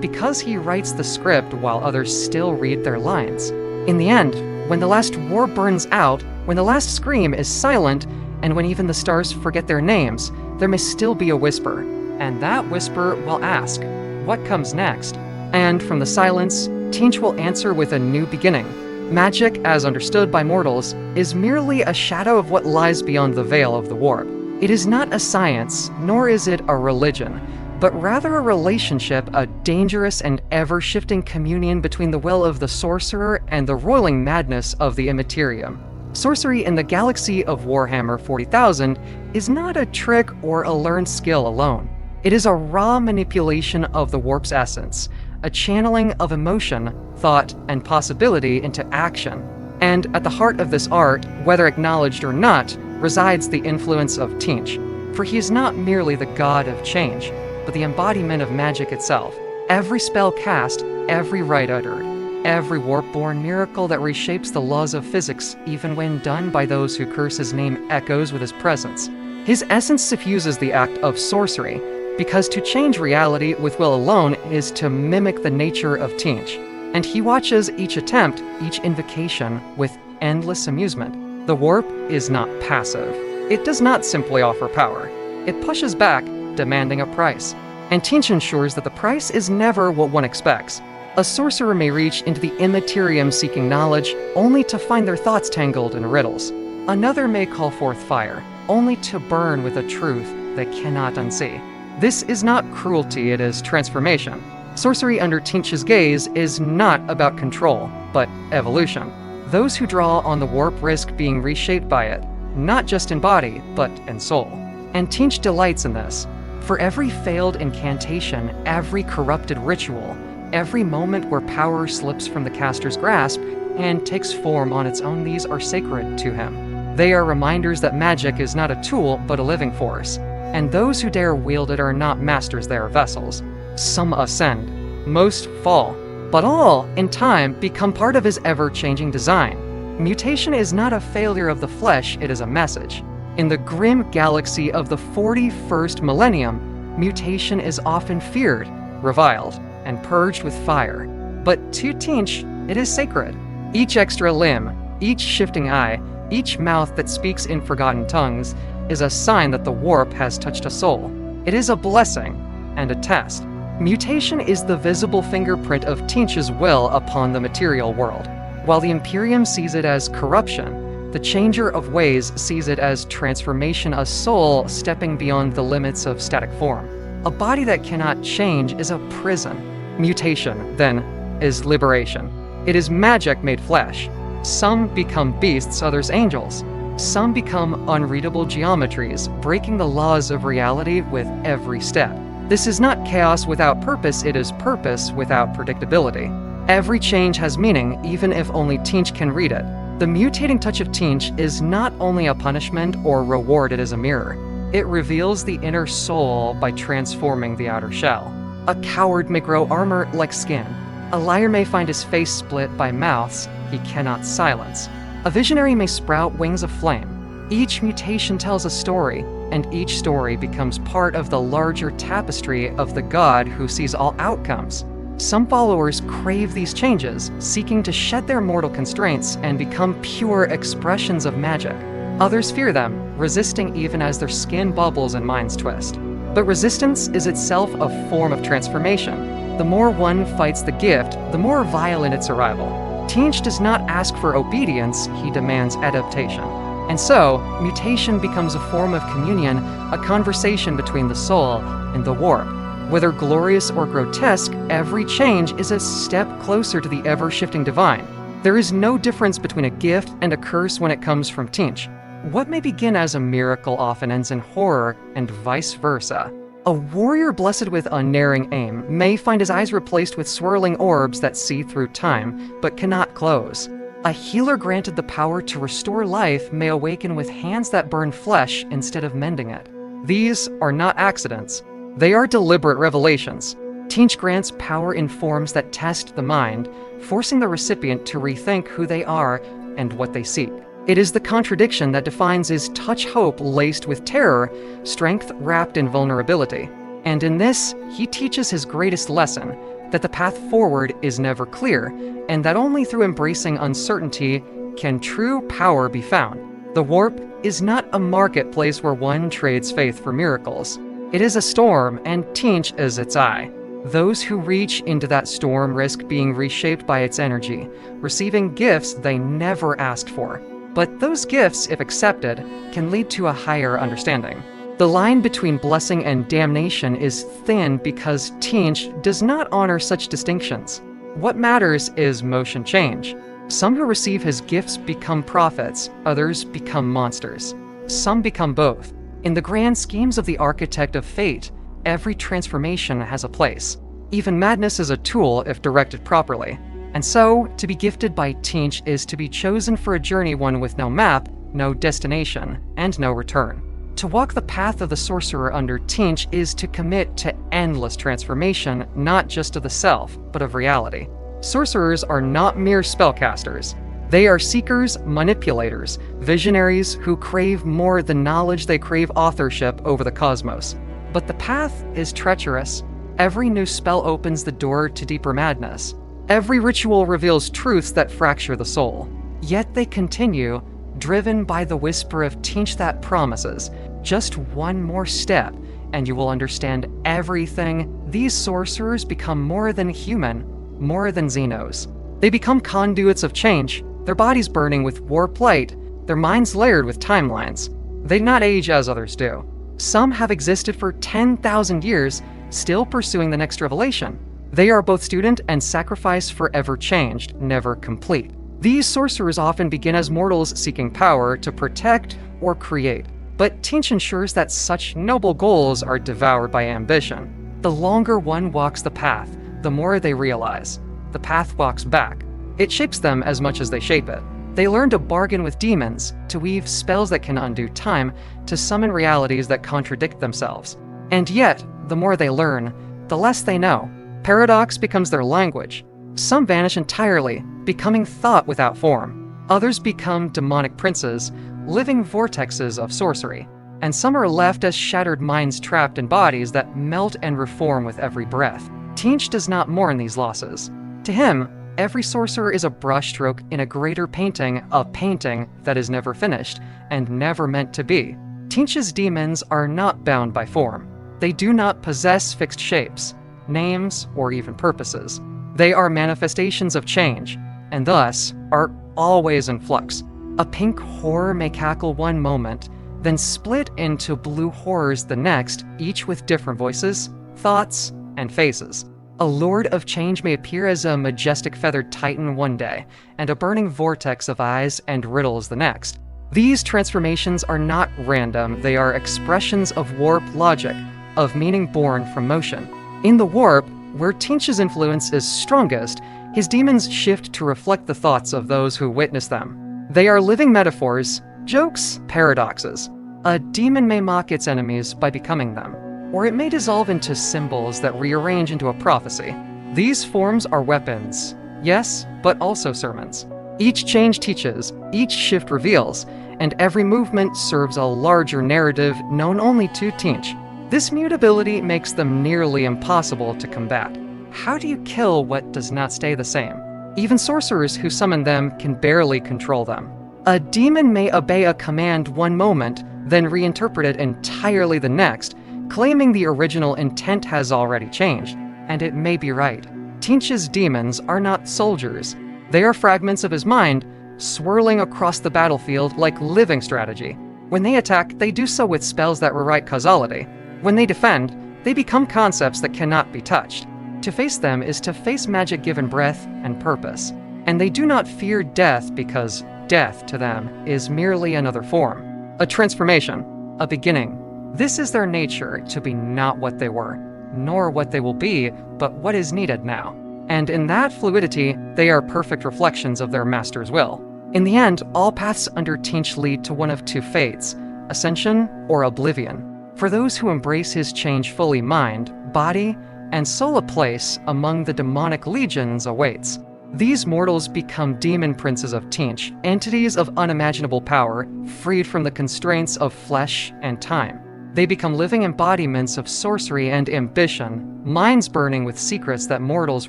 because he writes the script while others still read their lines. In the end, when the last war burns out, when the last scream is silent, and when even the stars forget their names, there may still be a whisper, and that whisper will ask, what comes next? And from the silence, Tzeentch will answer with a new beginning. Magic, as understood by mortals, is merely a shadow of what lies beyond the veil of the warp. It is not a science, nor is it a religion, but rather a relationship, a dangerous and ever-shifting communion between the will of the sorcerer and the roiling madness of the immaterium. Sorcery in the galaxy of Warhammer 40,000 is not a trick or a learned skill alone. It is a raw manipulation of the warp's essence, a channeling of emotion, thought, and possibility into action. And at the heart of this art, whether acknowledged or not, resides the influence of Tzeentch. For he is not merely the god of change, but the embodiment of magic itself. Every spell cast, every rite uttered, every warp-born miracle that reshapes the laws of physics, even when done by those who curse his name, echoes with his presence. His essence suffuses the act of sorcery, because to change reality with will alone is to mimic the nature of Tzeentch. And he watches each attempt, each invocation, with endless amusement. The warp is not passive. It does not simply offer power. It pushes back, demanding a price. And Tzeentch ensures that the price is never what one expects. A sorcerer may reach into the immaterium seeking knowledge, only to find their thoughts tangled in riddles. Another may call forth fire, only to burn with a truth they cannot unsee. This is not cruelty, it is transformation. Sorcery under Tzeentch's gaze is not about control, but evolution. Those who draw on the warp risk being reshaped by it, not just in body, but in soul. And Tzeentch delights in this. For every failed incantation, every corrupted ritual, every moment where power slips from the caster's grasp and takes form on its own, these are sacred to him. They are reminders that magic is not a tool, but a living force. And those who dare wield it are not masters, they are vessels. Some ascend, most fall, but all, in time, become part of his ever-changing design. Mutation is not a failure of the flesh, it is a message. In the grim galaxy of the 41st millennium, mutation is often feared, reviled, and purged with fire. But to Tzeentch, it is sacred. Each extra limb, each shifting eye, each mouth that speaks in forgotten tongues, is a sign that the warp has touched a soul. It is a blessing and a test. Mutation is the visible fingerprint of Tzeentch's will upon the material world. While the Imperium sees it as corruption, the Changer of Ways sees it as transformation, a soul stepping beyond the limits of static form. A body that cannot change is a prison. Mutation, then, is liberation. It is magic made flesh. Some become beasts, others angels. Some become unreadable geometries, breaking the laws of reality with every step. This is not chaos without purpose, it is purpose without predictability. Every change has meaning, even if only Tzeentch can read it. The mutating touch of Tzeentch is not only a punishment or reward, it is a mirror. It reveals the inner soul by transforming the outer shell. A coward may grow armor like skin. A liar may find his face split by mouths he cannot silence. A visionary may sprout wings of flame. Each mutation tells a story, and each story becomes part of the larger tapestry of the God who sees all outcomes. Some followers crave these changes, seeking to shed their mortal constraints and become pure expressions of magic. Others fear them, resisting even as their skin bubbles and minds twist. But resistance is itself a form of transformation. The more one fights the gift, the more violent its arrival. Tzeentch does not ask for obedience, he demands adaptation. And so, mutation becomes a form of communion, a conversation between the soul and the warp. Whether glorious or grotesque, every change is a step closer to the ever-shifting divine. There is no difference between a gift and a curse when it comes from Tzeentch. What may begin as a miracle often ends in horror, and vice versa. A warrior blessed with unerring aim may find his eyes replaced with swirling orbs that see through time, but cannot close. A healer granted the power to restore life may awaken with hands that burn flesh instead of mending it. These are not accidents. They are deliberate revelations. Tzeentch grants power in forms that test the mind, forcing the recipient to rethink who they are and what they seek. It is the contradiction that defines his touch hope laced with terror, strength wrapped in vulnerability. And in this, he teaches his greatest lesson, that the path forward is never clear, and that only through embracing uncertainty can true power be found. The warp is not a marketplace where one trades faith for miracles. It is a storm, and Tzeentch is its eye. Those who reach into that storm risk being reshaped by its energy, receiving gifts they never asked for. But those gifts, if accepted, can lead to a higher understanding. The line between blessing and damnation is thin because Tzeentch does not honor such distinctions. What matters is motion change. Some who receive his gifts become prophets, others become monsters. Some become both. In the grand schemes of the architect of fate, every transformation has a place. Even madness is a tool if directed properly. And so, to be gifted by Tzeentch is to be chosen for a journey one with no map, no destination, and no return. To walk the path of the sorcerer under Tzeentch is to commit to endless transformation, not just of the self, but of reality. Sorcerers are not mere spellcasters. They are seekers, manipulators, visionaries who crave more than knowledge. They crave authorship over the cosmos. But the path is treacherous. Every new spell opens the door to deeper madness. Every ritual reveals truths that fracture the soul. Yet they continue, driven by the whisper of Tzeentch that promises, just one more step, and you will understand everything. These sorcerers become more than human, more than Xenos. They become conduits of change, their bodies burning with warp light, their minds layered with timelines. They do not age as others do. Some have existed for 10,000 years, still pursuing the next revelation. They are both student and sacrifice, forever changed, never complete. These sorcerers often begin as mortals seeking power to protect or create. But Tzeentch ensures that such noble goals are devoured by ambition. The longer one walks the path, the more they realize. The path walks back. It shapes them as much as they shape it. They learn to bargain with demons, to weave spells that can undo time, to summon realities that contradict themselves. And yet, the more they learn, the less they know. Paradox becomes their language. Some vanish entirely, becoming thought without form. Others become demonic princes, living vortexes of sorcery. And some are left as shattered minds trapped in bodies that melt and reform with every breath. Tzeentch does not mourn these losses. To him, every sorcerer is a brushstroke in a greater painting, a painting that is never finished and never meant to be. Tzeentch's demons are not bound by form. They do not possess fixed shapes, names, or even purposes. They are manifestations of change, and thus are always in flux. A pink horror may cackle one moment, then split into blue horrors the next, each with different voices, thoughts, and faces. A lord of change may appear as a majestic feathered titan one day, and a burning vortex of eyes and riddles the next. These transformations are not random, they are expressions of warp logic, of meaning born from motion. In the warp, where Tzeentch's influence is strongest, his demons shift to reflect the thoughts of those who witness them. They are living metaphors, jokes, paradoxes. A demon may mock its enemies by becoming them, or it may dissolve into symbols that rearrange into a prophecy. These forms are weapons, yes, but also sermons. Each change teaches, each shift reveals, and every movement serves a larger narrative known only to Tzeentch. This mutability makes them nearly impossible to combat. How do you kill what does not stay the same? Even sorcerers who summon them can barely control them. A demon may obey a command one moment, then reinterpret it entirely the next, claiming the original intent has already changed. And it may be right. Tzeentch's demons are not soldiers. They are fragments of his mind, swirling across the battlefield like living strategy. When they attack, they do so with spells that rewrite causality. When they defend, they become concepts that cannot be touched. To face them is to face magic given breath and purpose. And they do not fear death because death to them is merely another form. A transformation, a beginning. This is their nature, to be not what they were, nor what they will be, but what is needed now. and in that fluidity, they are perfect reflections of their master's will. In the end, all paths under Tzeentch lead to one of two fates: ascension or oblivion. For those who embrace his change fully, mind, body, and soul, a place among the demonic legions awaits. These mortals become demon princes of Tzeentch, entities of unimaginable power, freed from the constraints of flesh and time. They become living embodiments of sorcery and ambition, minds burning with secrets that mortals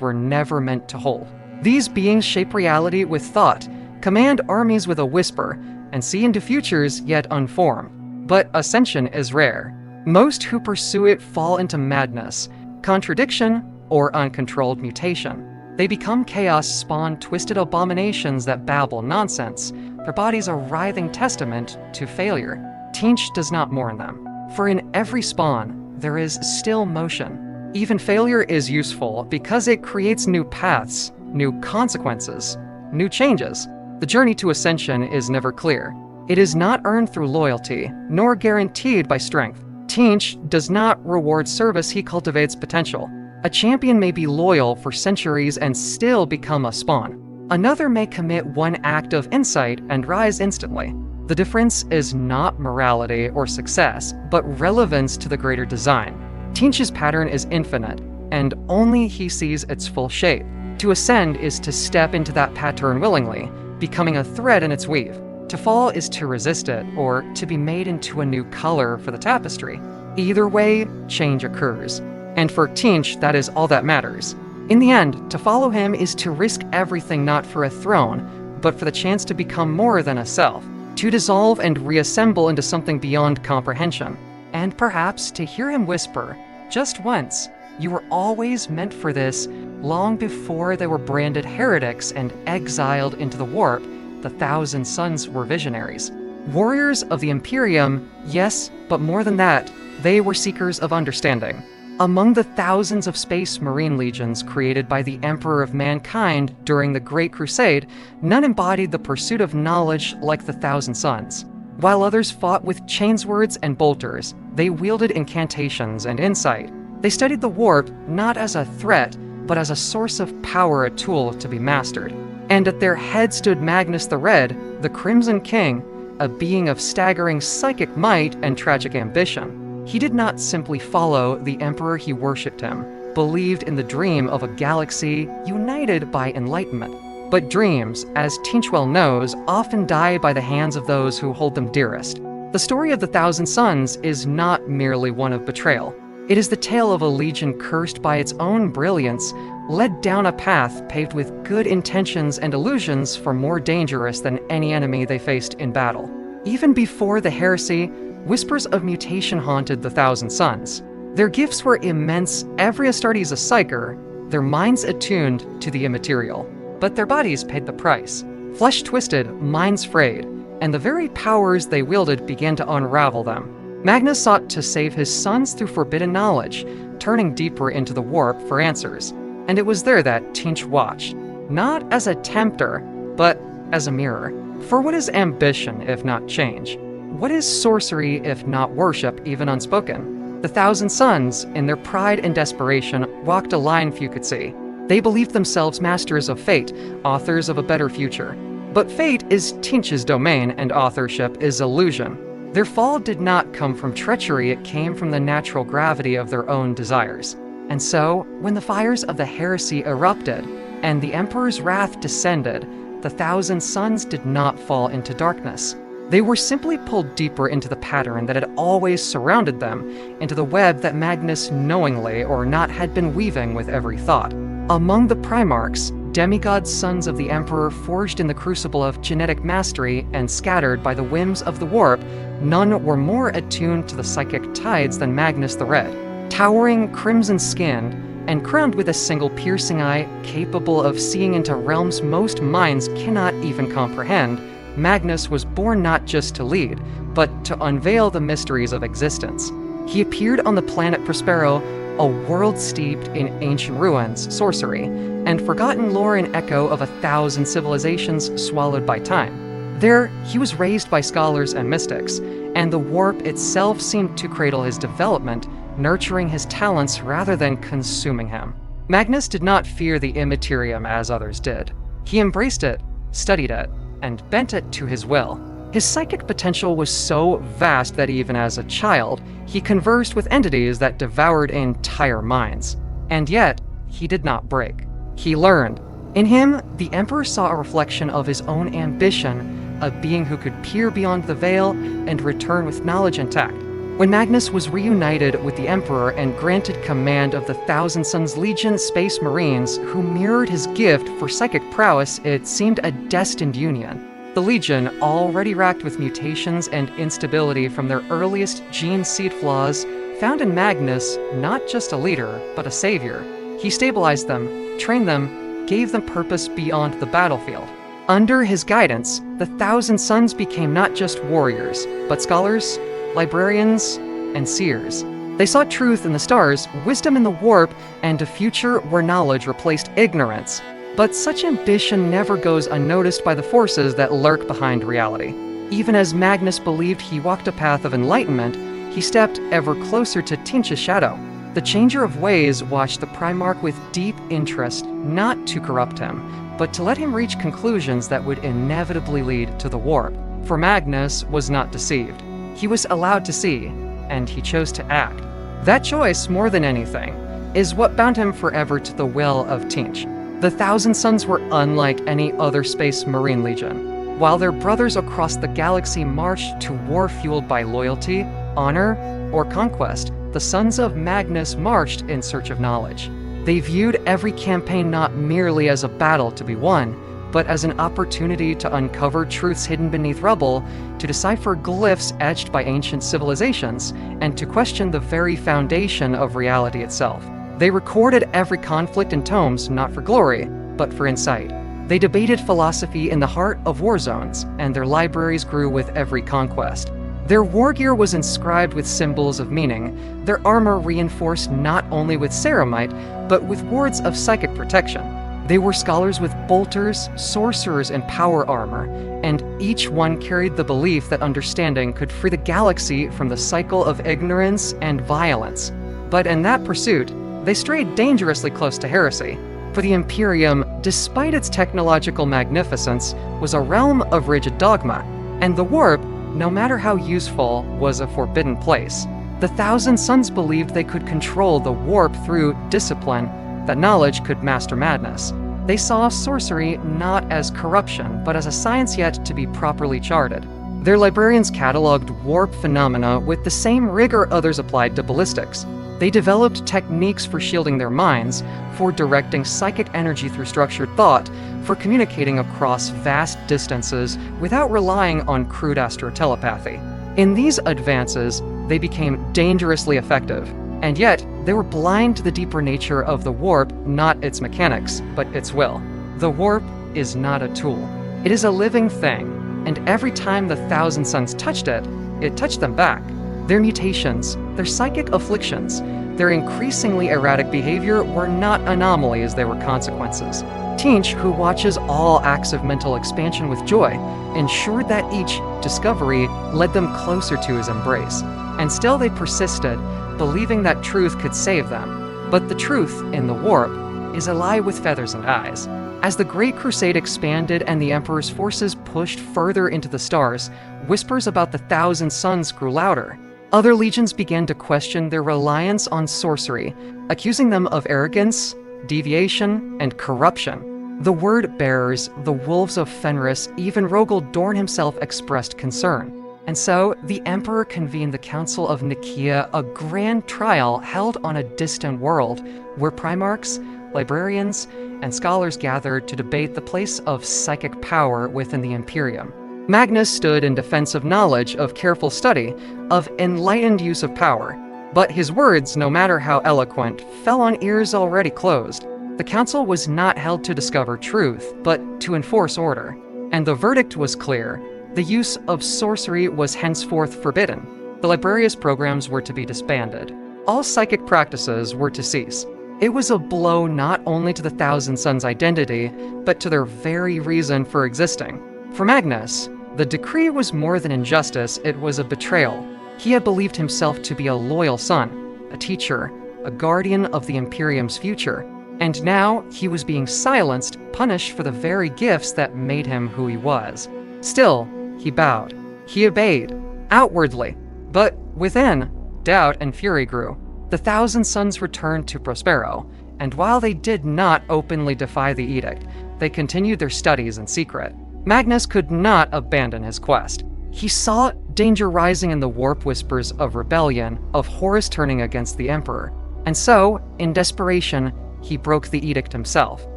were never meant to hold. These beings shape reality with thought, command armies with a whisper, and see into futures yet unformed. But ascension is rare. Most who pursue it fall into madness, contradiction, or uncontrolled mutation. They become chaos-spawn twisted abominations that babble nonsense, their bodies a writhing testament to failure. Tzeentch does not mourn them, for in every spawn there is still motion. Even failure is useful because it creates new paths, new consequences, new changes. The journey to ascension is never clear. It is not earned through loyalty, nor guaranteed by strength. Tzeentch does not reward service, he cultivates potential. A champion may be loyal for centuries and still become a spawn. Another may commit one act of insight and rise instantly. The difference is not morality or success, but relevance to the greater design. Tzeentch's pattern is infinite, and only he sees its full shape. To ascend is to step into that pattern willingly, becoming a thread in its weave. To fall is to resist it, or to be made into a new color for the tapestry. Either way, change occurs. And for Tzeentch, that is all that matters. In the end, to follow him is to risk everything, not for a throne, but for the chance to become more than a self, to dissolve and reassemble into something beyond comprehension. And perhaps to hear him whisper, just once, "You were always meant for this," long before they were branded heretics and exiled into the warp. The Thousand Sons were visionaries. Warriors of the Imperium, yes, but more than that, they were seekers of understanding. Among the thousands of space marine legions created by the Emperor of Mankind during the Great Crusade, none embodied the pursuit of knowledge like the Thousand Sons. While others fought with chainswords and bolters, they wielded incantations and insight. They studied the warp not as a threat, but as a source of power, a tool to be mastered. And at their head stood Magnus the Red, the Crimson King, a being of staggering psychic might and tragic ambition. He did not simply follow the Emperor, he worshipped him, believed in the dream of a galaxy united by enlightenment. But dreams, as Tzeentch well knows, often die by the hands of those who hold them dearest. The story of the Thousand Sons is not merely one of betrayal. It is the tale of a legion cursed by its own brilliance, led down a path paved with good intentions and illusions far more dangerous than any enemy they faced in battle. Even before the heresy, whispers of mutation haunted the Thousand Sons. Their gifts were immense, every Astartes a psyker, their minds attuned to the immaterial. But their bodies paid the price. Flesh twisted, minds frayed, and the very powers they wielded began to unravel them. Magnus sought to save his sons through forbidden knowledge, turning deeper into the warp for answers. And it was there that Tzeentch watched, not as a tempter, but as a mirror. For what is ambition if not change? What is sorcery if not worship, even unspoken? The Thousand Sons, in their pride and desperation, walked a line few could see. They believed themselves masters of fate, authors of a better future. But fate is Tzeentch's domain, and authorship is illusion. Their fall did not come from treachery, it came from the natural gravity of their own desires. And so, when the fires of the heresy erupted, and the Emperor's wrath descended, the Thousand Sons did not fall into darkness. They were simply pulled deeper into the pattern that had always surrounded them, into the web that Magnus knowingly or not had been weaving with every thought. Among the Primarchs, demigod sons of the Emperor forged in the crucible of genetic mastery and scattered by the whims of the warp, none were more attuned to the psychic tides than Magnus the Red. Towering, crimson-skinned, and crowned with a single piercing eye, capable of seeing into realms most minds cannot even comprehend, Magnus was born not just to lead, but to unveil the mysteries of existence. He appeared on the planet Prospero, a world steeped in ancient ruins, sorcery, and forgotten lore and echo of 1,000 civilizations swallowed by time. There, he was raised by scholars and mystics, and the warp itself seemed to cradle his development, nurturing his talents rather than consuming him. Magnus did not fear the immaterium as others did. He embraced it, studied it, and bent it to his will. His psychic potential was so vast that even as a child, he conversed with entities that devoured entire minds. And yet, he did not break. He learned. In him, the Emperor saw a reflection of his own ambition, a being who could peer beyond the veil and return with knowledge intact. When Magnus was reunited with the Emperor and granted command of the Thousand Sons Legion Space Marines, who mirrored his gift for psychic prowess, it seemed a destined union. The Legion, already racked with mutations and instability from their earliest gene seed flaws, found in Magnus not just a leader, but a savior. He stabilized them, trained them, gave them purpose beyond the battlefield. Under his guidance, the Thousand Sons became not just warriors, but scholars, librarians, and seers. They sought truth in the stars, wisdom in the warp, and a future where knowledge replaced ignorance. But such ambition never goes unnoticed by the forces that lurk behind reality. Even as Magnus believed he walked a path of enlightenment, he stepped ever closer to Tzeentch's shadow. The Changer of Ways watched the Primarch with deep interest, not to corrupt him, but to let him reach conclusions that would inevitably lead to the warp. For Magnus was not deceived. He was allowed to see, and he chose to act. That choice, more than anything, is what bound him forever to the will of Tzeentch. The Thousand Sons were unlike any other Space Marine Legion. While their brothers across the galaxy marched to war fueled by loyalty, honor, or conquest, the Sons of Magnus marched in search of knowledge. They viewed every campaign not merely as a battle to be won, but as an opportunity to uncover truths hidden beneath rubble, to decipher glyphs etched by ancient civilizations, and to question the very foundation of reality itself. They recorded every conflict in tomes not for glory, but for insight. They debated philosophy in the heart of war zones, and their libraries grew with every conquest. Their war gear was inscribed with symbols of meaning, their armor reinforced not only with ceramite, but with wards of psychic protection. They were scholars with bolters, sorcerers, and power armor, and each one carried the belief that understanding could free the galaxy from the cycle of ignorance and violence. But in that pursuit, they strayed dangerously close to heresy, for the Imperium, despite its technological magnificence, was a realm of rigid dogma, and the warp, no matter how useful, was a forbidden place. The Thousand Sons believed they could control the warp through discipline, that knowledge could master madness. They saw sorcery not as corruption, but as a science yet to be properly charted. Their librarians cataloged warp phenomena with the same rigor others applied to ballistics. They developed techniques for shielding their minds, for directing psychic energy through structured thought, for communicating across vast distances without relying on crude astrotelepathy. In these advances, they became dangerously effective, and yet they were blind to the deeper nature of the warp, not its mechanics, but its will. The warp is not a tool. It is a living thing, and every time the Thousand Sons touched it, it touched them back. Their mutations, their psychic afflictions, their increasingly erratic behavior were not anomalies, they were consequences. Tzeentch, who watches all acts of mental expansion with joy, ensured that each discovery led them closer to his embrace. And still they persisted, believing that truth could save them. But the truth, in the warp, is a lie with feathers and eyes. As the Great Crusade expanded and the Emperor's forces pushed further into the stars, whispers about the Thousand Sons grew louder. Other legions began to question their reliance on sorcery, accusing them of arrogance, deviation, and corruption. The word bearers, the wolves of Fenris, even Rogel Dorn himself expressed concern. And so, the Emperor convened the Council of Nicaea, a grand trial held on a distant world, where Primarchs, librarians, and scholars gathered to debate the place of psychic power within the Imperium. Magnus stood in defense of knowledge, of careful study, of enlightened use of power. But his words, no matter how eloquent, fell on ears already closed. The council was not held to discover truth, but to enforce order. And the verdict was clear. The use of sorcery was henceforth forbidden. The librarious programs were to be disbanded. All psychic practices were to cease. It was a blow not only to the Thousand Sons' identity, but to their very reason for existing. For Magnus, the decree was more than injustice, it was a betrayal. He had believed himself to be a loyal son, a teacher, a guardian of the Imperium's future, And now he was being silenced, punished for the very gifts that made him who he was. Still, he bowed. He obeyed, outwardly. But within, doubt and fury grew. The Thousand Sons returned to Prospero, and while they did not openly defy the edict, they continued their studies in secret. Magnus could not abandon his quest. He saw danger rising in the warp whispers of rebellion, of Horus turning against the Emperor. And so, in desperation, he broke the edict himself.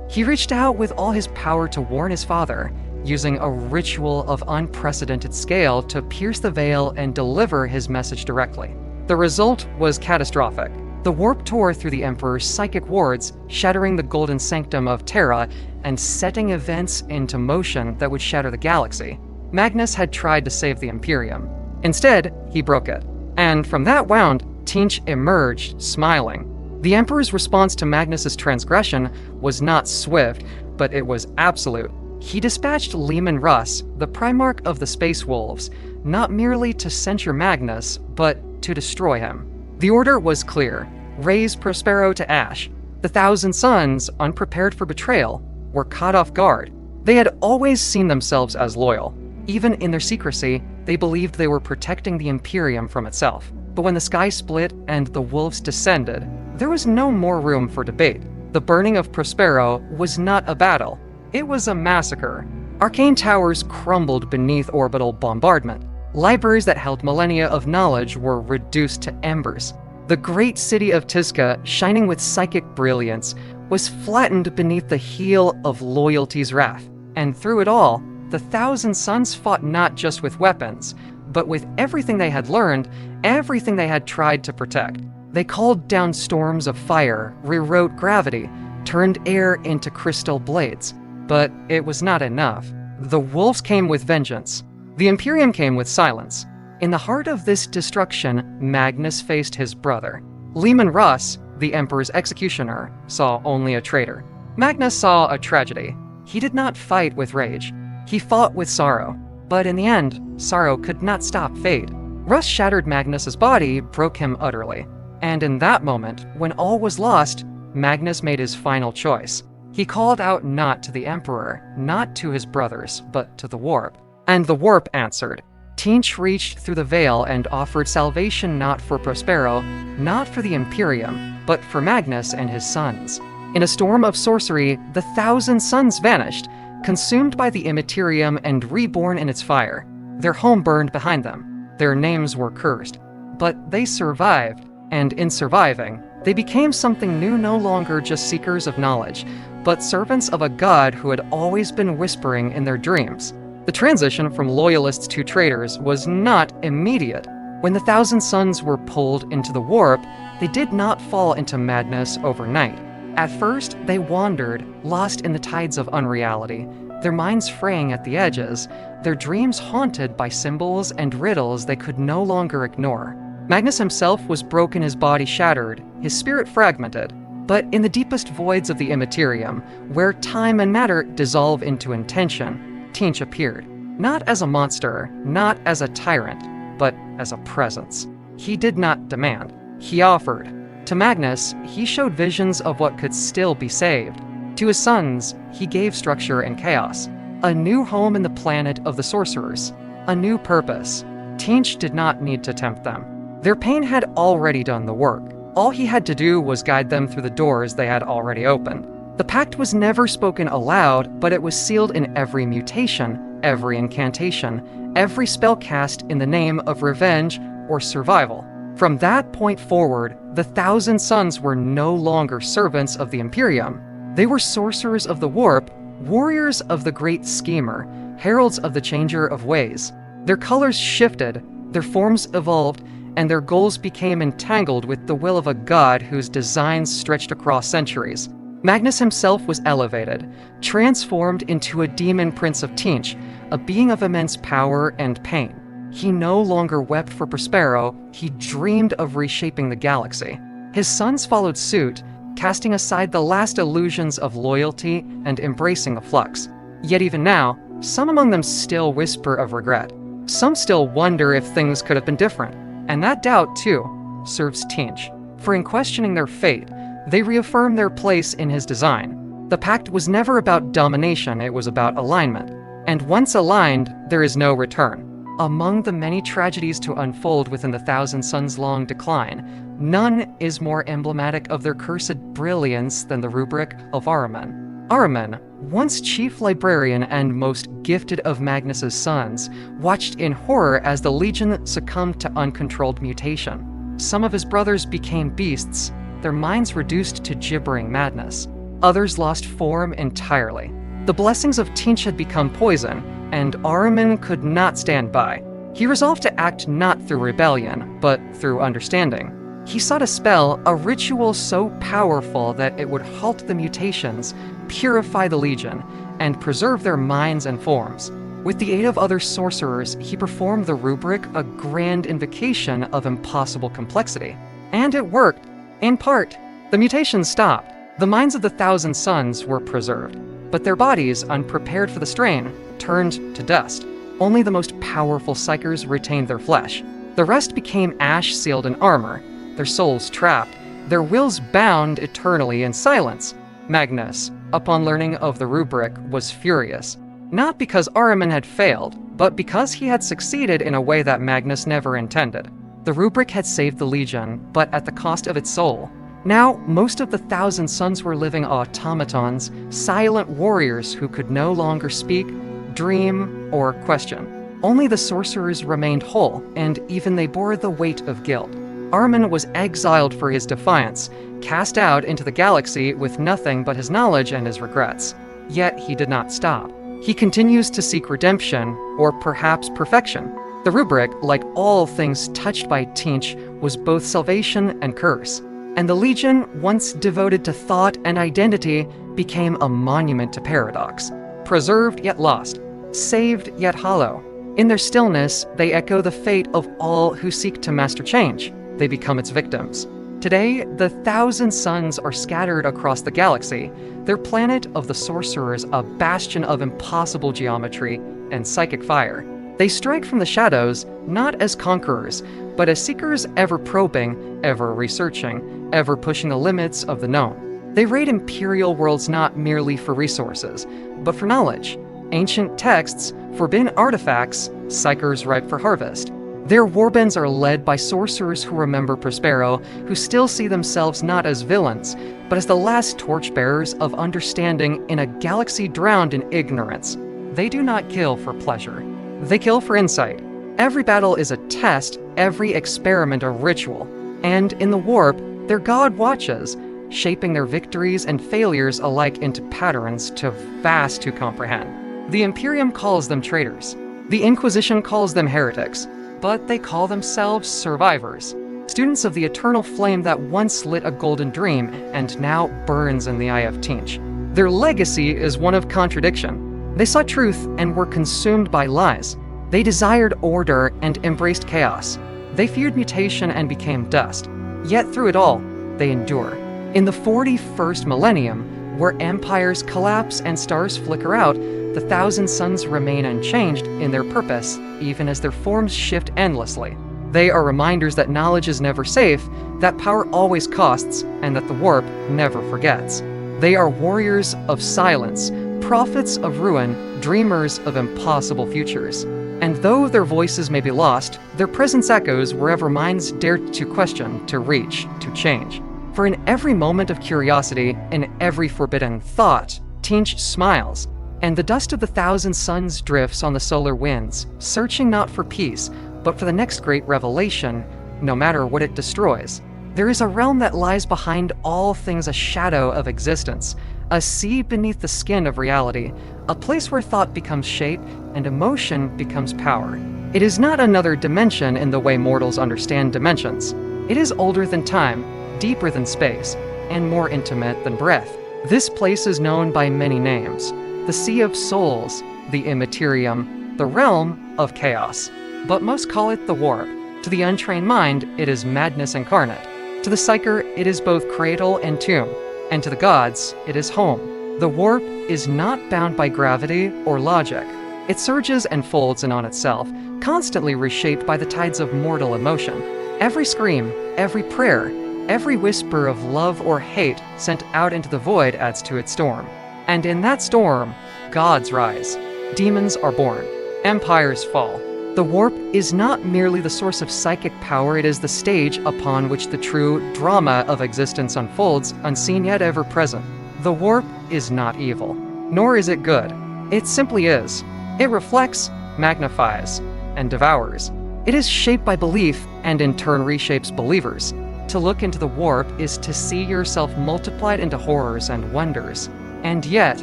He reached out with all his power to warn his father, using a ritual of unprecedented scale to pierce the veil and deliver his message directly. The result was catastrophic. The warp tore through the Emperor's psychic wards, shattering the golden sanctum of Terra and setting events into motion that would shatter the galaxy. Magnus had tried to save the Imperium. Instead, he broke it. And from that wound, Tzeentch emerged, smiling. The Emperor's response to Magnus's transgression was not swift, but it was absolute. He dispatched Leman Russ, the Primarch of the Space Wolves, not merely to censure Magnus, but to destroy him. The order was clear: raze Prospero to ash. The Thousand Sons, unprepared for betrayal, were caught off guard. They had always seen themselves as loyal. Even in their secrecy, they believed they were protecting the Imperium from itself. But when the sky split and the wolves descended, there was no more room for debate. The burning of Prospero was not a battle. It was a massacre. Arcane towers crumbled beneath orbital bombardment. Libraries that held millennia of knowledge were reduced to embers. The great city of Tizca, shining with psychic brilliance, was flattened beneath the heel of loyalty's wrath. And through it all, the Thousand Sons fought not just with weapons, but with everything they had learned, everything they had tried to protect. They called down storms of fire, rewrote gravity, turned air into crystal blades. But it was not enough. The wolves came with vengeance. The Imperium came with silence. In the heart of this destruction, Magnus faced his brother. Leman Russ, the Emperor's executioner, saw only a traitor. Magnus saw a tragedy. He did not fight with rage. He fought with sorrow. But in the end, sorrow could not stop fate. Russ shattered Magnus's body, broke him utterly. And in that moment, when all was lost, Magnus made his final choice. He called out not to the Emperor, not to his brothers, but to the Warp. And the Warp answered. Tzeentch reached through the veil and offered salvation not for Prospero, not for the Imperium, but for Magnus and his sons. In a storm of sorcery, the Thousand Sons vanished, consumed by the Immaterium and reborn in its fire. Their home burned behind them. Their names were cursed. But they survived, and in surviving, they became something new, no longer just seekers of knowledge, but servants of a god who had always been whispering in their dreams. The transition from loyalists to traitors was not immediate. When the Thousand Sons were pulled into the warp, they did not fall into madness overnight. At first, they wandered, lost in the tides of unreality, their minds fraying at the edges, their dreams haunted by symbols and riddles they could no longer ignore. Magnus himself was broken, his body shattered, his spirit fragmented. But in the deepest voids of the Immaterium, where time and matter dissolve into intention, Tzeentch appeared. Not as a monster, not as a tyrant, but as a presence. He did not demand. He offered. To Magnus, he showed visions of what could still be saved. To his sons, he gave structure and chaos. A new home in the planet of the sorcerers. A new purpose. Tzeentch did not need to tempt them. Their pain had already done the work. All he had to do was guide them through the doors they had already opened. The pact was never spoken aloud, but it was sealed in every mutation, every incantation, every spell cast in the name of revenge or survival. From that point forward, the Thousand Sons were no longer servants of the Imperium. They were sorcerers of the Warp, warriors of the Great Schemer, heralds of the Changer of Ways. Their colors shifted, their forms evolved, and their goals became entangled with the will of a god whose designs stretched across centuries. Magnus himself was elevated, transformed into a demon prince of Tzeentch, a being of immense power and pain. He no longer wept for Prospero, he dreamed of reshaping the galaxy. His sons followed suit, casting aside the last illusions of loyalty and embracing the flux. Yet even now, some among them still whisper of regret. Some still wonder if things could have been different. And that doubt, too, serves Tzeentch. For in questioning their fate, They reaffirm their place in his design. The pact was never about domination, it was about alignment. And once aligned, there is no return. Among the many tragedies to unfold within the Thousand Suns-long decline, none is more emblematic of their cursed brilliance than the rubric of Ahriman. Ahriman, once chief librarian and most gifted of Magnus's sons, watched in horror as the Legion succumbed to uncontrolled mutation. Some of his brothers became beasts, their minds reduced to gibbering madness. Others lost form entirely. The blessings of Tzeentch had become poison, and Ahriman could not stand by. He resolved to act not through rebellion, but through understanding. He sought a spell, a ritual so powerful that it would halt the mutations, purify the Legion, and preserve their minds and forms. With the aid of other sorcerers, he performed the rubric, a grand invocation of impossible complexity. And it worked. In part, the mutations stopped. The minds of the Thousand Suns were preserved, but their bodies, unprepared for the strain, turned to dust. Only the most powerful psychers retained their flesh. The rest became ash sealed in armor, their souls trapped, their wills bound eternally in silence. Magnus, upon learning of the rubric, was furious. Not because Ahriman had failed, but because he had succeeded in a way that Magnus never intended. The rubric had saved the Legion, but at the cost of its soul. Now, most of the Thousand Suns were living automatons, silent warriors who could no longer speak, dream, or question. Only the sorcerers remained whole, and even they bore the weight of guilt. Ahriman was exiled for his defiance, cast out into the galaxy with nothing but his knowledge and his regrets. Yet he did not stop. He continues to seek redemption, or perhaps perfection. The rubric, like all things touched by Tzeentch, was both salvation and curse. And the Legion, once devoted to thought and identity, became a monument to paradox. Preserved yet lost, saved yet hollow. In their stillness, they echo the fate of all who seek to master change. They become its victims. Today, the Thousand Suns are scattered across the galaxy, their planet of the sorcerers a bastion of impossible geometry and psychic fire. They strike from the shadows, not as conquerors, but as seekers ever probing, ever researching, ever pushing the limits of the known. They raid imperial worlds not merely for resources, but for knowledge. Ancient texts, forbidden artifacts, psychers ripe for harvest. Their warbands are led by sorcerers who remember Prospero, who still see themselves not as villains, but as the last torchbearers of understanding in a galaxy drowned in ignorance. They do not kill for pleasure. They kill for insight. Every battle is a test, every experiment a ritual. And in the warp, their god watches, shaping their victories and failures alike into patterns too vast to comprehend. The Imperium calls them traitors. The Inquisition calls them heretics. But they call themselves survivors, students of the eternal flame that once lit a golden dream and now burns in the eye of Tzeentch. Their legacy is one of contradiction. They sought truth and were consumed by lies. They desired order and embraced chaos. They feared mutation and became dust. Yet through it all, they endure. In the 41st millennium, where empires collapse and stars flicker out, the Thousand Suns remain unchanged in their purpose, even as their forms shift endlessly. They are reminders that knowledge is never safe, that power always costs, and that the warp never forgets. They are warriors of silence, prophets of ruin, dreamers of impossible futures. And though their voices may be lost, their presence echoes wherever minds dare to question, to reach, to change. For in every moment of curiosity, in every forbidden thought, Tzeentch smiles. And the dust of the Thousand Suns drifts on the solar winds, searching not for peace, but for the next great revelation, no matter what it destroys. There is a realm that lies behind all things, a shadow of existence, a sea beneath the skin of reality, a place where thought becomes shape and emotion becomes power. It is not another dimension in the way mortals understand dimensions. It is older than time, deeper than space, and more intimate than breath. This place is known by many names. The Sea of Souls, the Immaterium, the Realm of Chaos. But most call it the Warp. To the untrained mind, it is madness incarnate. To the psycher, it is both cradle and tomb. And to the gods, it is home. The Warp is not bound by gravity or logic. It surges and folds in on itself, constantly reshaped by the tides of mortal emotion. Every scream, every prayer, Every whisper of love or hate sent out into the void adds to its storm. And in that storm, gods rise. Demons are born. Empires fall. The warp is not merely the source of psychic power, it is the stage upon which the true drama of existence unfolds, unseen yet ever present. The warp is not evil, nor is it good. It simply is. It reflects, magnifies, and devours. It is shaped by belief and in turn reshapes believers. To look into the warp is to see yourself multiplied into horrors and wonders. And yet,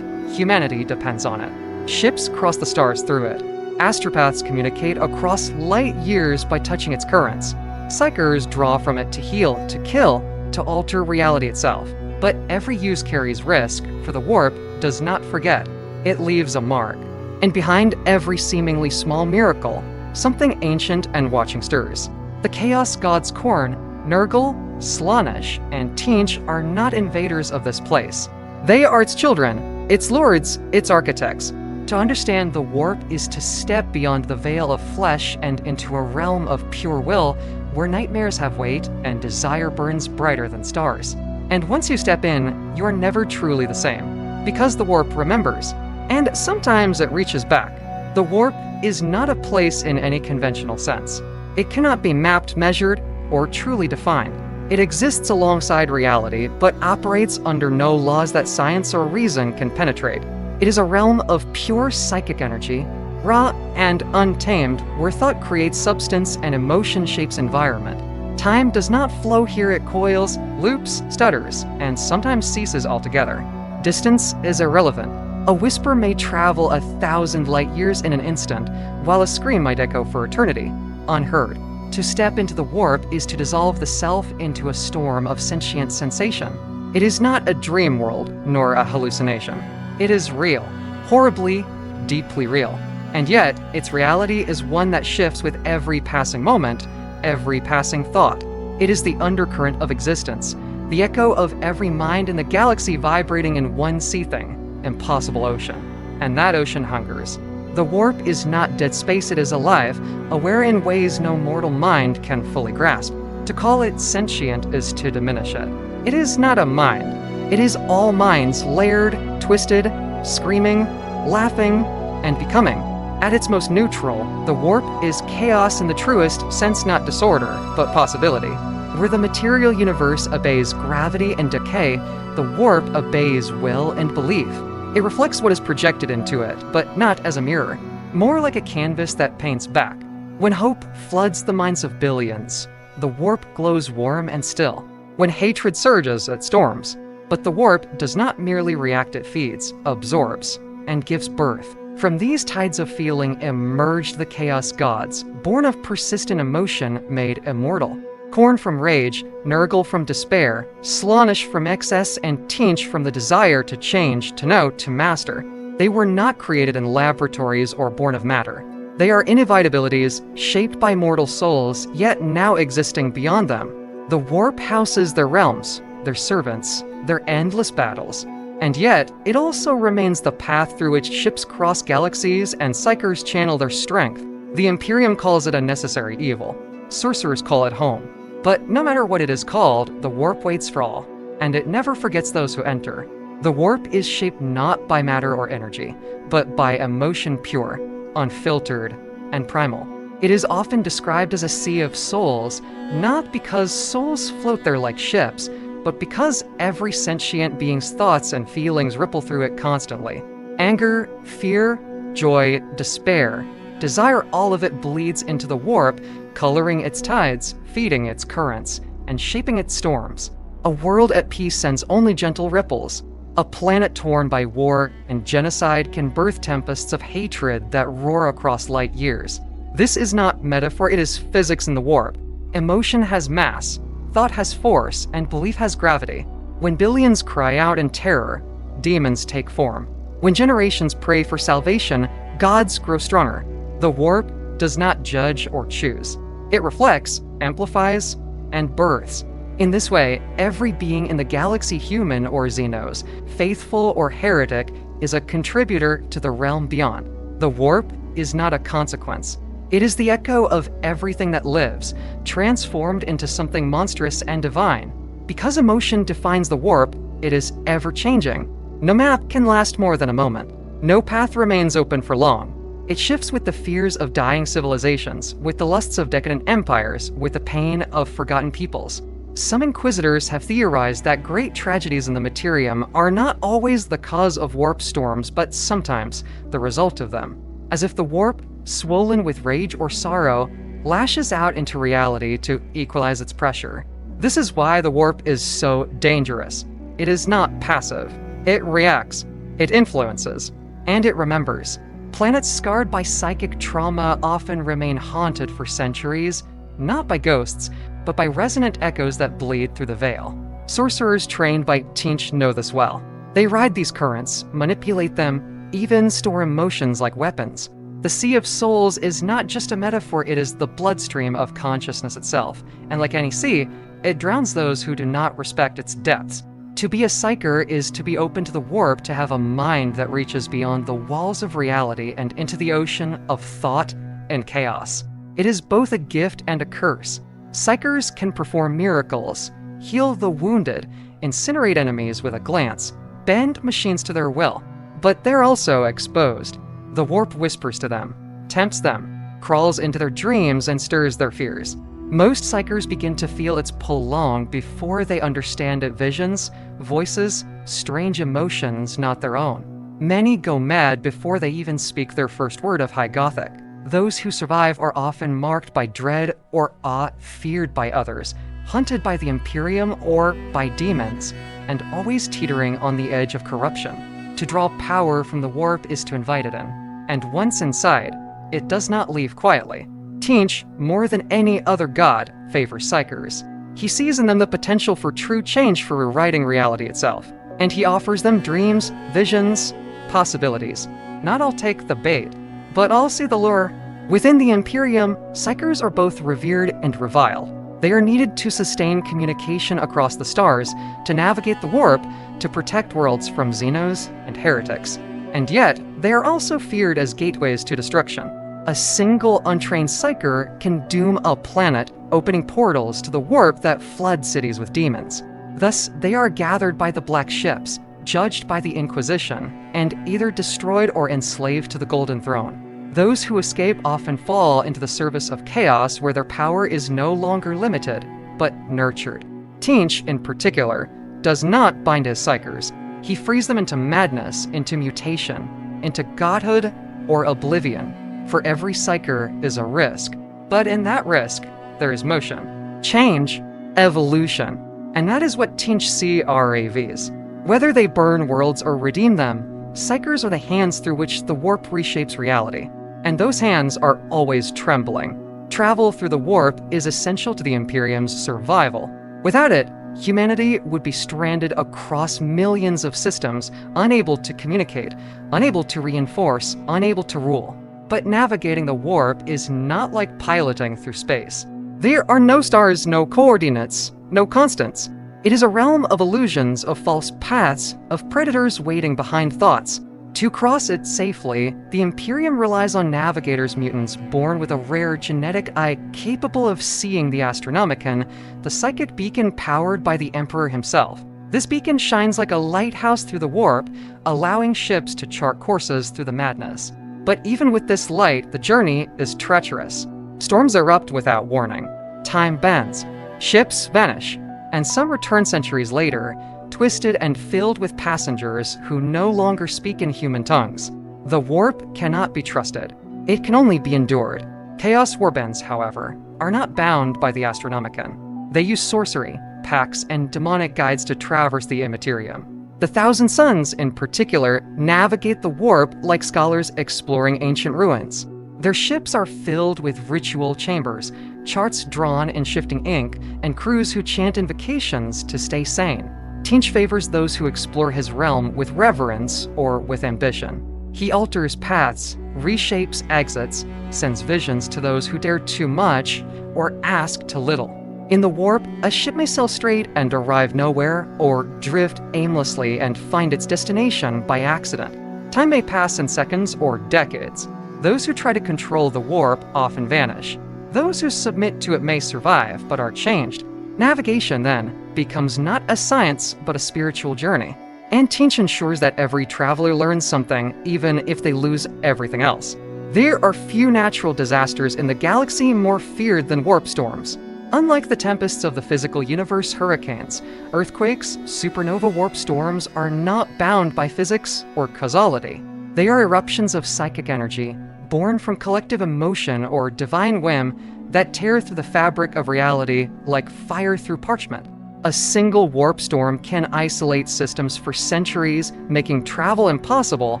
humanity depends on it. Ships cross the stars through it. Astropaths communicate across light years by touching its currents. Psychers draw from it to heal, to kill, to alter reality itself. But every use carries risk, for the warp does not forget. It leaves a mark. And behind every seemingly small miracle, something ancient and watching stirs. The Chaos Gods Khorne, Nurgle, Slaanesh, and Tzeentch are not invaders of this place. They are its children, its lords, its architects. To understand the warp is to step beyond the veil of flesh and into a realm of pure will, where nightmares have weight and desire burns brighter than stars. And once you step in, you are never truly the same, because the warp remembers, and sometimes it reaches back. The warp is not a place in any conventional sense. It cannot be mapped, measured, or truly defined. It exists alongside reality, but operates under no laws that science or reason can penetrate. It is a realm of pure psychic energy, raw and untamed, where thought creates substance and emotion shapes environment. Time does not flow here, it coils, loops, stutters, and sometimes ceases altogether. Distance is irrelevant. A whisper may travel 1,000 light years in an instant, while a scream might echo for eternity, unheard. To step into the warp is to dissolve the self into a storm of sentient sensation. It is not a dream world, nor a hallucination. It is real, horribly, deeply real. And yet, its reality is one that shifts with every passing moment, every passing thought. It is the undercurrent of existence, the echo of every mind in the galaxy vibrating in one seething, impossible ocean. And that ocean hungers. The warp is not dead space, it is alive, aware in ways no mortal mind can fully grasp. To call it sentient is to diminish it. It is not a mind. It is all minds layered, twisted, screaming, laughing, and becoming. At its most neutral, the warp is chaos in the truest sense, not disorder, but possibility. Where the material universe obeys gravity and decay, the warp obeys will and belief. It reflects what is projected into it, but not as a mirror, more like a canvas that paints back. When hope floods the minds of billions, the warp glows warm and still. When hatred surges, it storms. But the warp does not merely react, it feeds, absorbs, and gives birth. From these tides of feeling emerged the Chaos Gods, born of persistent emotion made immortal. Khorne from rage, Nurgle from despair, Slaanesh from excess, and Tzeentch from the desire to change, to know, to master. They were not created in laboratories or born of matter. They are inevitabilities, shaped by mortal souls, yet now existing beyond them. The warp houses their realms, their servants, their endless battles. And yet, it also remains the path through which ships cross galaxies and psychers channel their strength. The Imperium calls it a necessary evil. Sorcerers call it home. But no matter what it is called, the warp waits for all, and it never forgets those who enter. The warp is shaped not by matter or energy, but by emotion pure, unfiltered, and primal. It is often described as a sea of souls, not because souls float there like ships, but because every sentient being's thoughts and feelings ripple through it constantly. Anger, fear, joy, despair, desire, all of it bleeds into the warp, coloring its tides, feeding its currents, and shaping its storms. A world at peace sends only gentle ripples. A planet torn by war and genocide can birth tempests of hatred that roar across light years. This is not metaphor, it is physics in the warp. Emotion has mass, thought has force, and belief has gravity. When billions cry out in terror, demons take form. When generations pray for salvation, gods grow stronger. The warp does not judge or choose. It reflects, amplifies, and births. In this way, every being in the galaxy, human or Xenos, faithful or heretic, is a contributor to the realm beyond. The warp is not a consequence. It is the echo of everything that lives, transformed into something monstrous and divine. Because emotion defines the warp, it is ever-changing. No map can last more than a moment. No path remains open for long. It shifts with the fears of dying civilizations, with the lusts of decadent empires, with the pain of forgotten peoples. Some inquisitors have theorized that great tragedies in the Materium are not always the cause of warp storms, but sometimes the result of them. As if the warp, swollen with rage or sorrow, lashes out into reality to equalize its pressure. This is why the warp is so dangerous. It is not passive. It reacts, it influences, and it remembers. Planets scarred by psychic trauma often remain haunted for centuries, not by ghosts, but by resonant echoes that bleed through the veil. Sorcerers trained by Tzeentch know this well. They ride these currents, manipulate them, even store emotions like weapons. The Sea of Souls is not just a metaphor, it is the bloodstream of consciousness itself, and like any sea, it drowns those who do not respect its depths. To be a psyker is to be open to the warp, to have a mind that reaches beyond the walls of reality and into the ocean of thought and chaos. It is both a gift and a curse. Psykers can perform miracles, heal the wounded, incinerate enemies with a glance, bend machines to their will, but they're also exposed. The warp whispers to them, tempts them, crawls into their dreams, and stirs their fears. Most psykers begin to feel its pull long before they understand it. Visions, voices, strange emotions not their own. Many go mad before they even speak their first word of High Gothic. Those who survive are often marked by dread or awe, feared by others, hunted by the Imperium or by demons, and always teetering on the edge of corruption. To draw power from the warp is to invite it in, and once inside, it does not leave quietly. Tzeentch, more than any other god, favors psykers. He sees in them the potential for true change, for rewriting reality itself, and he offers them dreams, visions, possibilities. Not all take the bait, but all see the lure. Within the Imperium, psykers are both revered and reviled. They are needed to sustain communication across the stars, to navigate the warp, to protect worlds from Xenos and heretics. And yet, they are also feared as gateways to destruction. A single untrained psyker can doom a planet, opening portals to the warp that flood cities with demons. Thus, they are gathered by the Black Ships, judged by the Inquisition, and either destroyed or enslaved to the Golden Throne. Those who escape often fall into the service of chaos, where their power is no longer limited, but nurtured. Tzeentch, in particular, does not bind his psykers. He frees them into madness, into mutation, into godhood or oblivion. For every psyker is a risk, but in that risk, there is motion, change, evolution, and that is what Tzeentch see RAVs. Whether they burn worlds or redeem them, psykers are the hands through which the warp reshapes reality, and those hands are always trembling. Travel through the warp is essential to the Imperium's survival. Without it, humanity would be stranded across millions of systems, unable to communicate, unable to reinforce, unable to rule. But navigating the warp is not like piloting through space. There are no stars, no coordinates, no constants. It is a realm of illusions, of false paths, of predators waiting behind thoughts. To cross it safely, the Imperium relies on navigators, mutants born with a rare genetic eye capable of seeing the Astronomicon, the psychic beacon powered by the Emperor himself. This beacon shines like a lighthouse through the warp, allowing ships to chart courses through the madness. But even with this light, the journey is treacherous. Storms erupt without warning. Time bends. Ships vanish. And some return centuries later, twisted and filled with passengers who no longer speak in human tongues. The warp cannot be trusted. It can only be endured. Chaos warbands, however, are not bound by the Astronomicon. They use sorcery, pacts, and demonic guides to traverse the Immaterium. The Thousand Suns, in particular, navigate the warp like scholars exploring ancient ruins. Their ships are filled with ritual chambers, charts drawn in shifting ink, and crews who chant invocations to stay sane. Tzeentch favors those who explore his realm with reverence or with ambition. He alters paths, reshapes exits, sends visions to those who dare too much or ask too little. In the warp, a ship may sail straight and arrive nowhere, or drift aimlessly and find its destination by accident. Time may pass in seconds or decades. Those who try to control the warp often vanish. Those who submit to it may survive, but are changed. Navigation, then, becomes not a science, but a spiritual journey. And Tzeentch ensures that every traveler learns something, even if they lose everything else. There are few natural disasters in the galaxy more feared than warp storms. Unlike the tempests of the physical universe, hurricanes, earthquakes, supernova warp storms are not bound by physics or causality. They are eruptions of psychic energy, born from collective emotion or divine whim that tear through the fabric of reality like fire through parchment. A single warp storm can isolate systems for centuries, making travel impossible,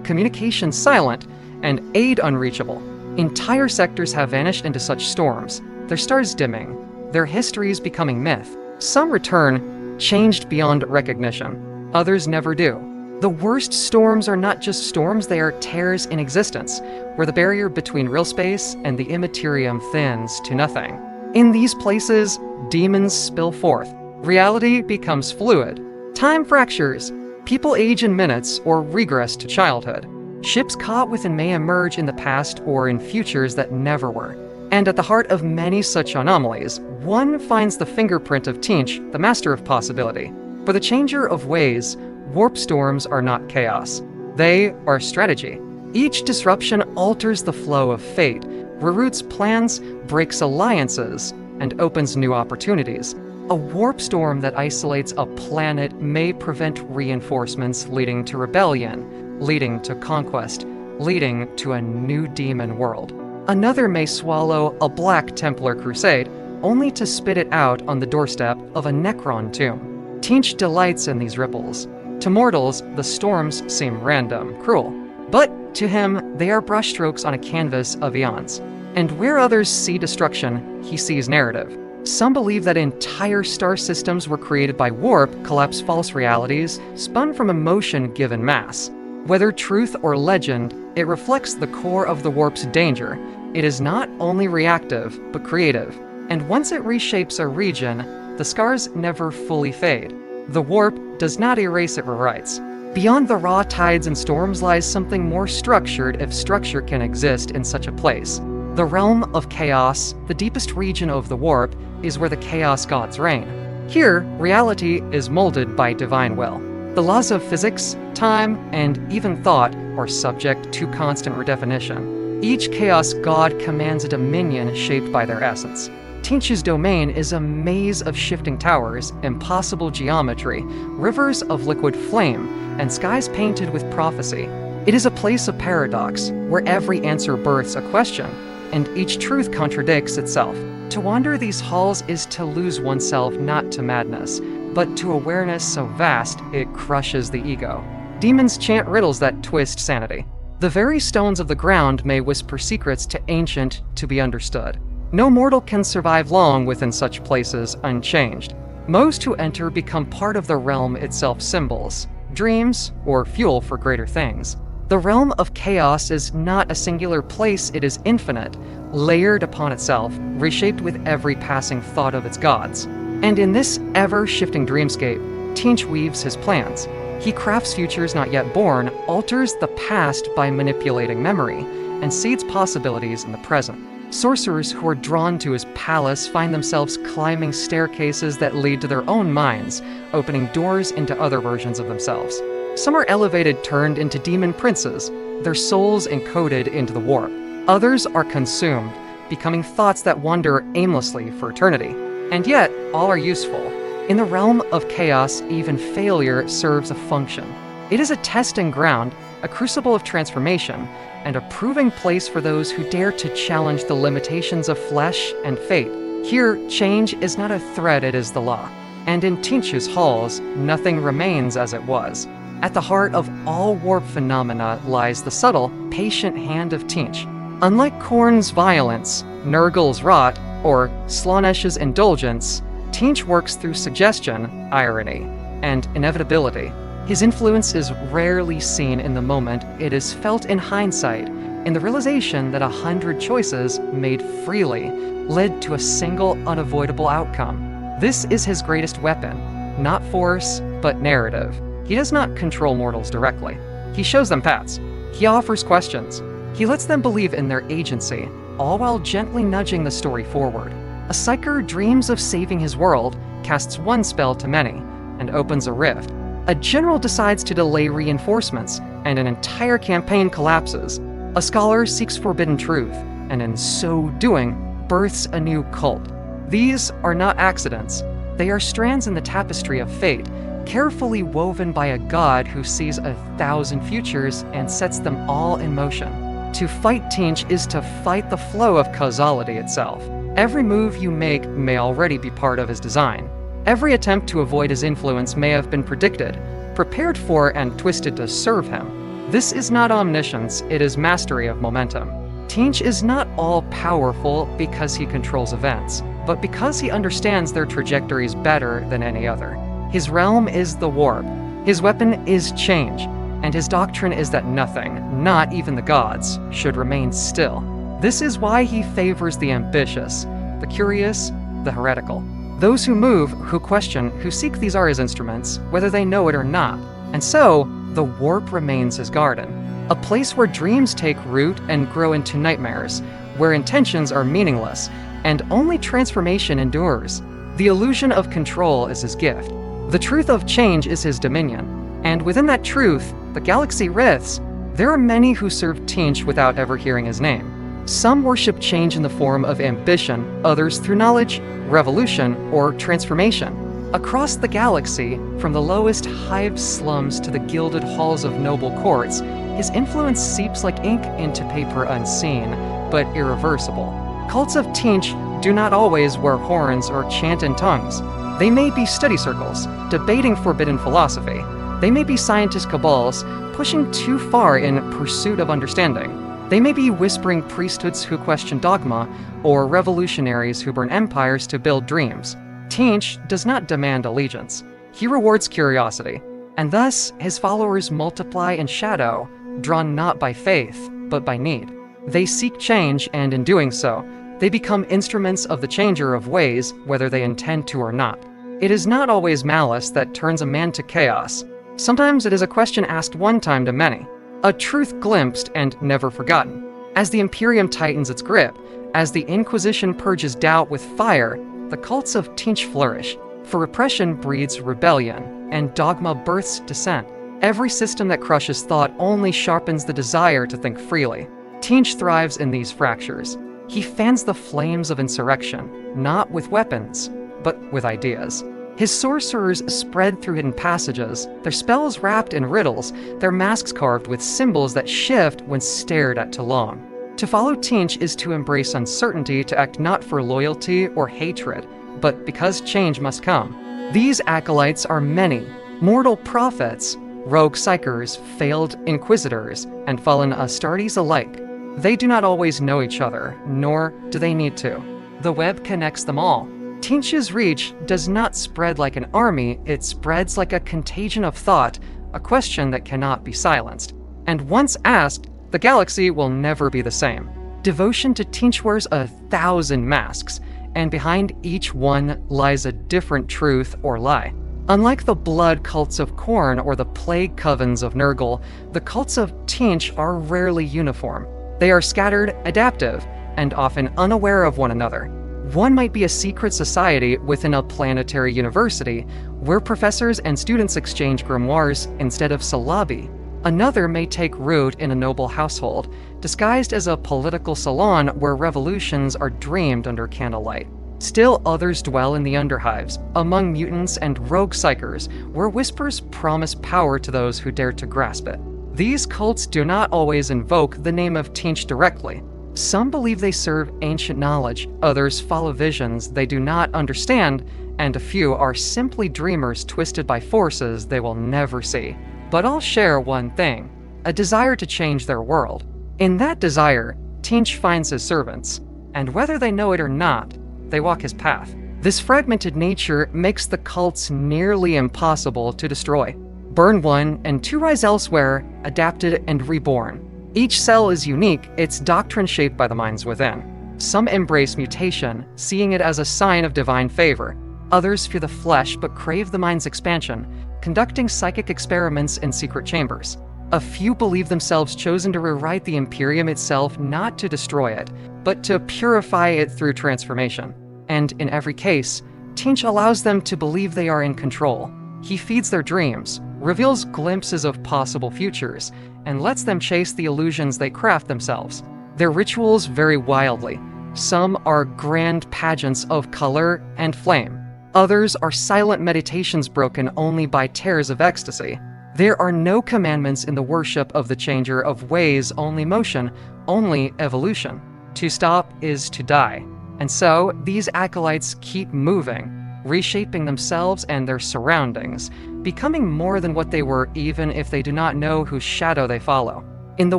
communication silent, and aid unreachable. Entire sectors have vanished into such storms, their stars dimming, their histories becoming myth. Some return, changed beyond recognition. Others never do. The worst storms are not just storms, they are tears in existence, where the barrier between real space and the immaterium thins to nothing. In these places, demons spill forth. Reality becomes fluid. Time fractures. People age in minutes or regress to childhood. Ships caught within may emerge in the past or in futures that never were. And at the heart of many such anomalies, one finds the fingerprint of Tzeentch, the master of possibility. For the changer of ways, warp storms are not chaos. They are strategy. Each disruption alters the flow of fate, reroutes plans, breaks alliances, and opens new opportunities. A warp storm that isolates a planet may prevent reinforcements, leading to rebellion, leading to conquest, leading to a new demon world. Another may swallow a Black Templar crusade, only to spit it out on the doorstep of a Necron tomb. Tzeentch delights in these ripples. To mortals, the storms seem random, cruel. But to him, they are brushstrokes on a canvas of eons. And where others see destruction, he sees narrative. Some believe that entire star systems were created by warp, collapsed false realities, spun from emotion given mass. Whether truth or legend, it reflects the core of the warp's danger. It is not only reactive, but creative. And once it reshapes a region, the scars never fully fade. The warp does not erase, it rewrites. Beyond the raw tides and storms lies something more structured, if structure can exist in such a place. The realm of chaos, the deepest region of the warp, is where the chaos gods reign. Here, reality is molded by divine will. The laws of physics, time, and even thought are subject to constant redefinition. Each chaos god commands a dominion shaped by their essence. Tzeentch's domain is a maze of shifting towers, impossible geometry, rivers of liquid flame, and skies painted with prophecy. It is a place of paradox, where every answer births a question, and each truth contradicts itself. To wander these halls is to lose oneself not to madness, but to awareness so vast it crushes the ego. Demons chant riddles that twist sanity. The very stones of the ground may whisper secrets too ancient to be understood. No mortal can survive long within such places unchanged. Most who enter become part of the realm itself, symbols, dreams, or fuel for greater things. The realm of chaos is not a singular place, it is infinite, layered upon itself, reshaped with every passing thought of its gods. And in this ever-shifting dreamscape, Tzeentch weaves his plans. He crafts futures not yet born, alters the past by manipulating memory, and seeds possibilities in the present. Sorcerers who are drawn to his palace find themselves climbing staircases that lead to their own minds, opening doors into other versions of themselves. Some are elevated, turned into demon princes, their souls encoded into the warp. Others are consumed, becoming thoughts that wander aimlessly for eternity. And yet, all are useful. In the realm of chaos, even failure serves a function. It is a testing ground, a crucible of transformation, and a proving place for those who dare to challenge the limitations of flesh and fate. Here, change is not a threat, it is the law. And in Tzeentch's halls, nothing remains as it was. At the heart of all warp phenomena lies the subtle, patient hand of Tzeentch. Unlike Khorne's violence, Nurgle's rot, or Slaanesh's indulgence, Tzeentch works through suggestion, irony, and inevitability. His influence is rarely seen in the moment, it is felt in hindsight, in the realization that 100 choices made freely led to a single unavoidable outcome. This is his greatest weapon, not force, but narrative. He does not control mortals directly. He shows them paths. He offers questions. He lets them believe in their agency, all while gently nudging the story forward. A psyker dreams of saving his world, casts one spell to many, and opens a rift. A general decides to delay reinforcements, and an entire campaign collapses. A scholar seeks forbidden truth, and in so doing, births a new cult. These are not accidents. They are strands in the tapestry of fate, carefully woven by a god who sees 1,000 futures and sets them all in motion. To fight Tzeentch is to fight the flow of causality itself. Every move you make may already be part of his design. Every attempt to avoid his influence may have been predicted, prepared for, and twisted to serve him. This is not omniscience, it is mastery of momentum. Tzeentch is not all-powerful because he controls events, but because he understands their trajectories better than any other. His realm is the warp, his weapon is change, and his doctrine is that nothing, not even the gods, should remain still. This is why he favors the ambitious, the curious, the heretical. Those who move, who question, who seek these are his instruments, whether they know it or not. And so, the warp remains his garden, a place where dreams take root and grow into nightmares, where intentions are meaningless, and only transformation endures. The illusion of control is his gift. The truth of change is his dominion. And within that truth, the galaxy writhes. There are many who serve Tzeentch without ever hearing his name. Some worship change in the form of ambition, others through knowledge, revolution, or transformation. Across the galaxy, from the lowest hive slums to the gilded halls of noble courts, his influence seeps like ink into paper unseen, but irreversible. Cults of Tzeentch do not always wear horns or chant in tongues. They may be study circles, debating forbidden philosophy. They may be scientist cabals, pushing too far in pursuit of understanding. They may be whispering priesthoods who question dogma, or revolutionaries who burn empires to build dreams. Tzeentch does not demand allegiance. He rewards curiosity, and thus his followers multiply in shadow, drawn not by faith, but by need. They seek change, and in doing so, they become instruments of the changer of ways, whether they intend to or not. It is not always malice that turns a man to chaos. Sometimes it is a question asked one time to many, a truth glimpsed and never forgotten. As the Imperium tightens its grip, as the Inquisition purges doubt with fire, the cults of Tzeentch flourish, for repression breeds rebellion, and dogma births dissent. Every system that crushes thought only sharpens the desire to think freely. Tzeentch thrives in these fractures. He fans the flames of insurrection, not with weapons, but with ideas. His sorcerers spread through hidden passages, their spells wrapped in riddles, their masks carved with symbols that shift when stared at too long. To follow Tzeentch is to embrace uncertainty, to act not for loyalty or hatred, but because change must come. These acolytes are many, mortal prophets, rogue psychers, failed inquisitors, and fallen Astartes alike. They do not always know each other, nor do they need to. The web connects them all. Tzeentch's reach does not spread like an army, it spreads like a contagion of thought, a question that cannot be silenced. And once asked, the galaxy will never be the same. Devotion to Tzeentch wears 1,000 masks, and behind each one lies a different truth or lie. Unlike the blood cults of Khorne or the plague covens of Nurgle, the cults of Tzeentch are rarely uniform. They are scattered, adaptive, and often unaware of one another. One might be a secret society within a planetary university, where professors and students exchange grimoires instead of syllabi. Another may take root in a noble household, disguised as a political salon where revolutions are dreamed under candlelight. Still others dwell in the underhives, among mutants and rogue psychers, where whispers promise power to those who dare to grasp it. These cults do not always invoke the name of Tzeentch directly. Some believe they serve ancient knowledge, others follow visions they do not understand, and a few are simply dreamers twisted by forces they will never see. But all share one thing, a desire to change their world. In that desire, Tzeentch finds his servants, and whether they know it or not, they walk his path. This fragmented nature makes the cults nearly impossible to destroy. Burn one, and two rise elsewhere, adapted and reborn. Each cell is unique, its doctrine shaped by the minds within. Some embrace mutation, seeing it as a sign of divine favor. Others fear the flesh but crave the mind's expansion, conducting psychic experiments in secret chambers. A few believe themselves chosen to rewrite the Imperium itself, not to destroy it, but to purify it through transformation. And in every case, Tzeentch allows them to believe they are in control. He feeds their dreams, reveals glimpses of possible futures, and lets them chase the illusions they craft themselves. Their rituals vary wildly. Some are grand pageants of color and flame. Others are silent meditations broken only by tears of ecstasy. There are no commandments in the worship of the changer of ways, only motion, only evolution. To stop is to die. And so, these acolytes keep moving, reshaping themselves and their surroundings, becoming more than what they were even if they do not know whose shadow they follow. In the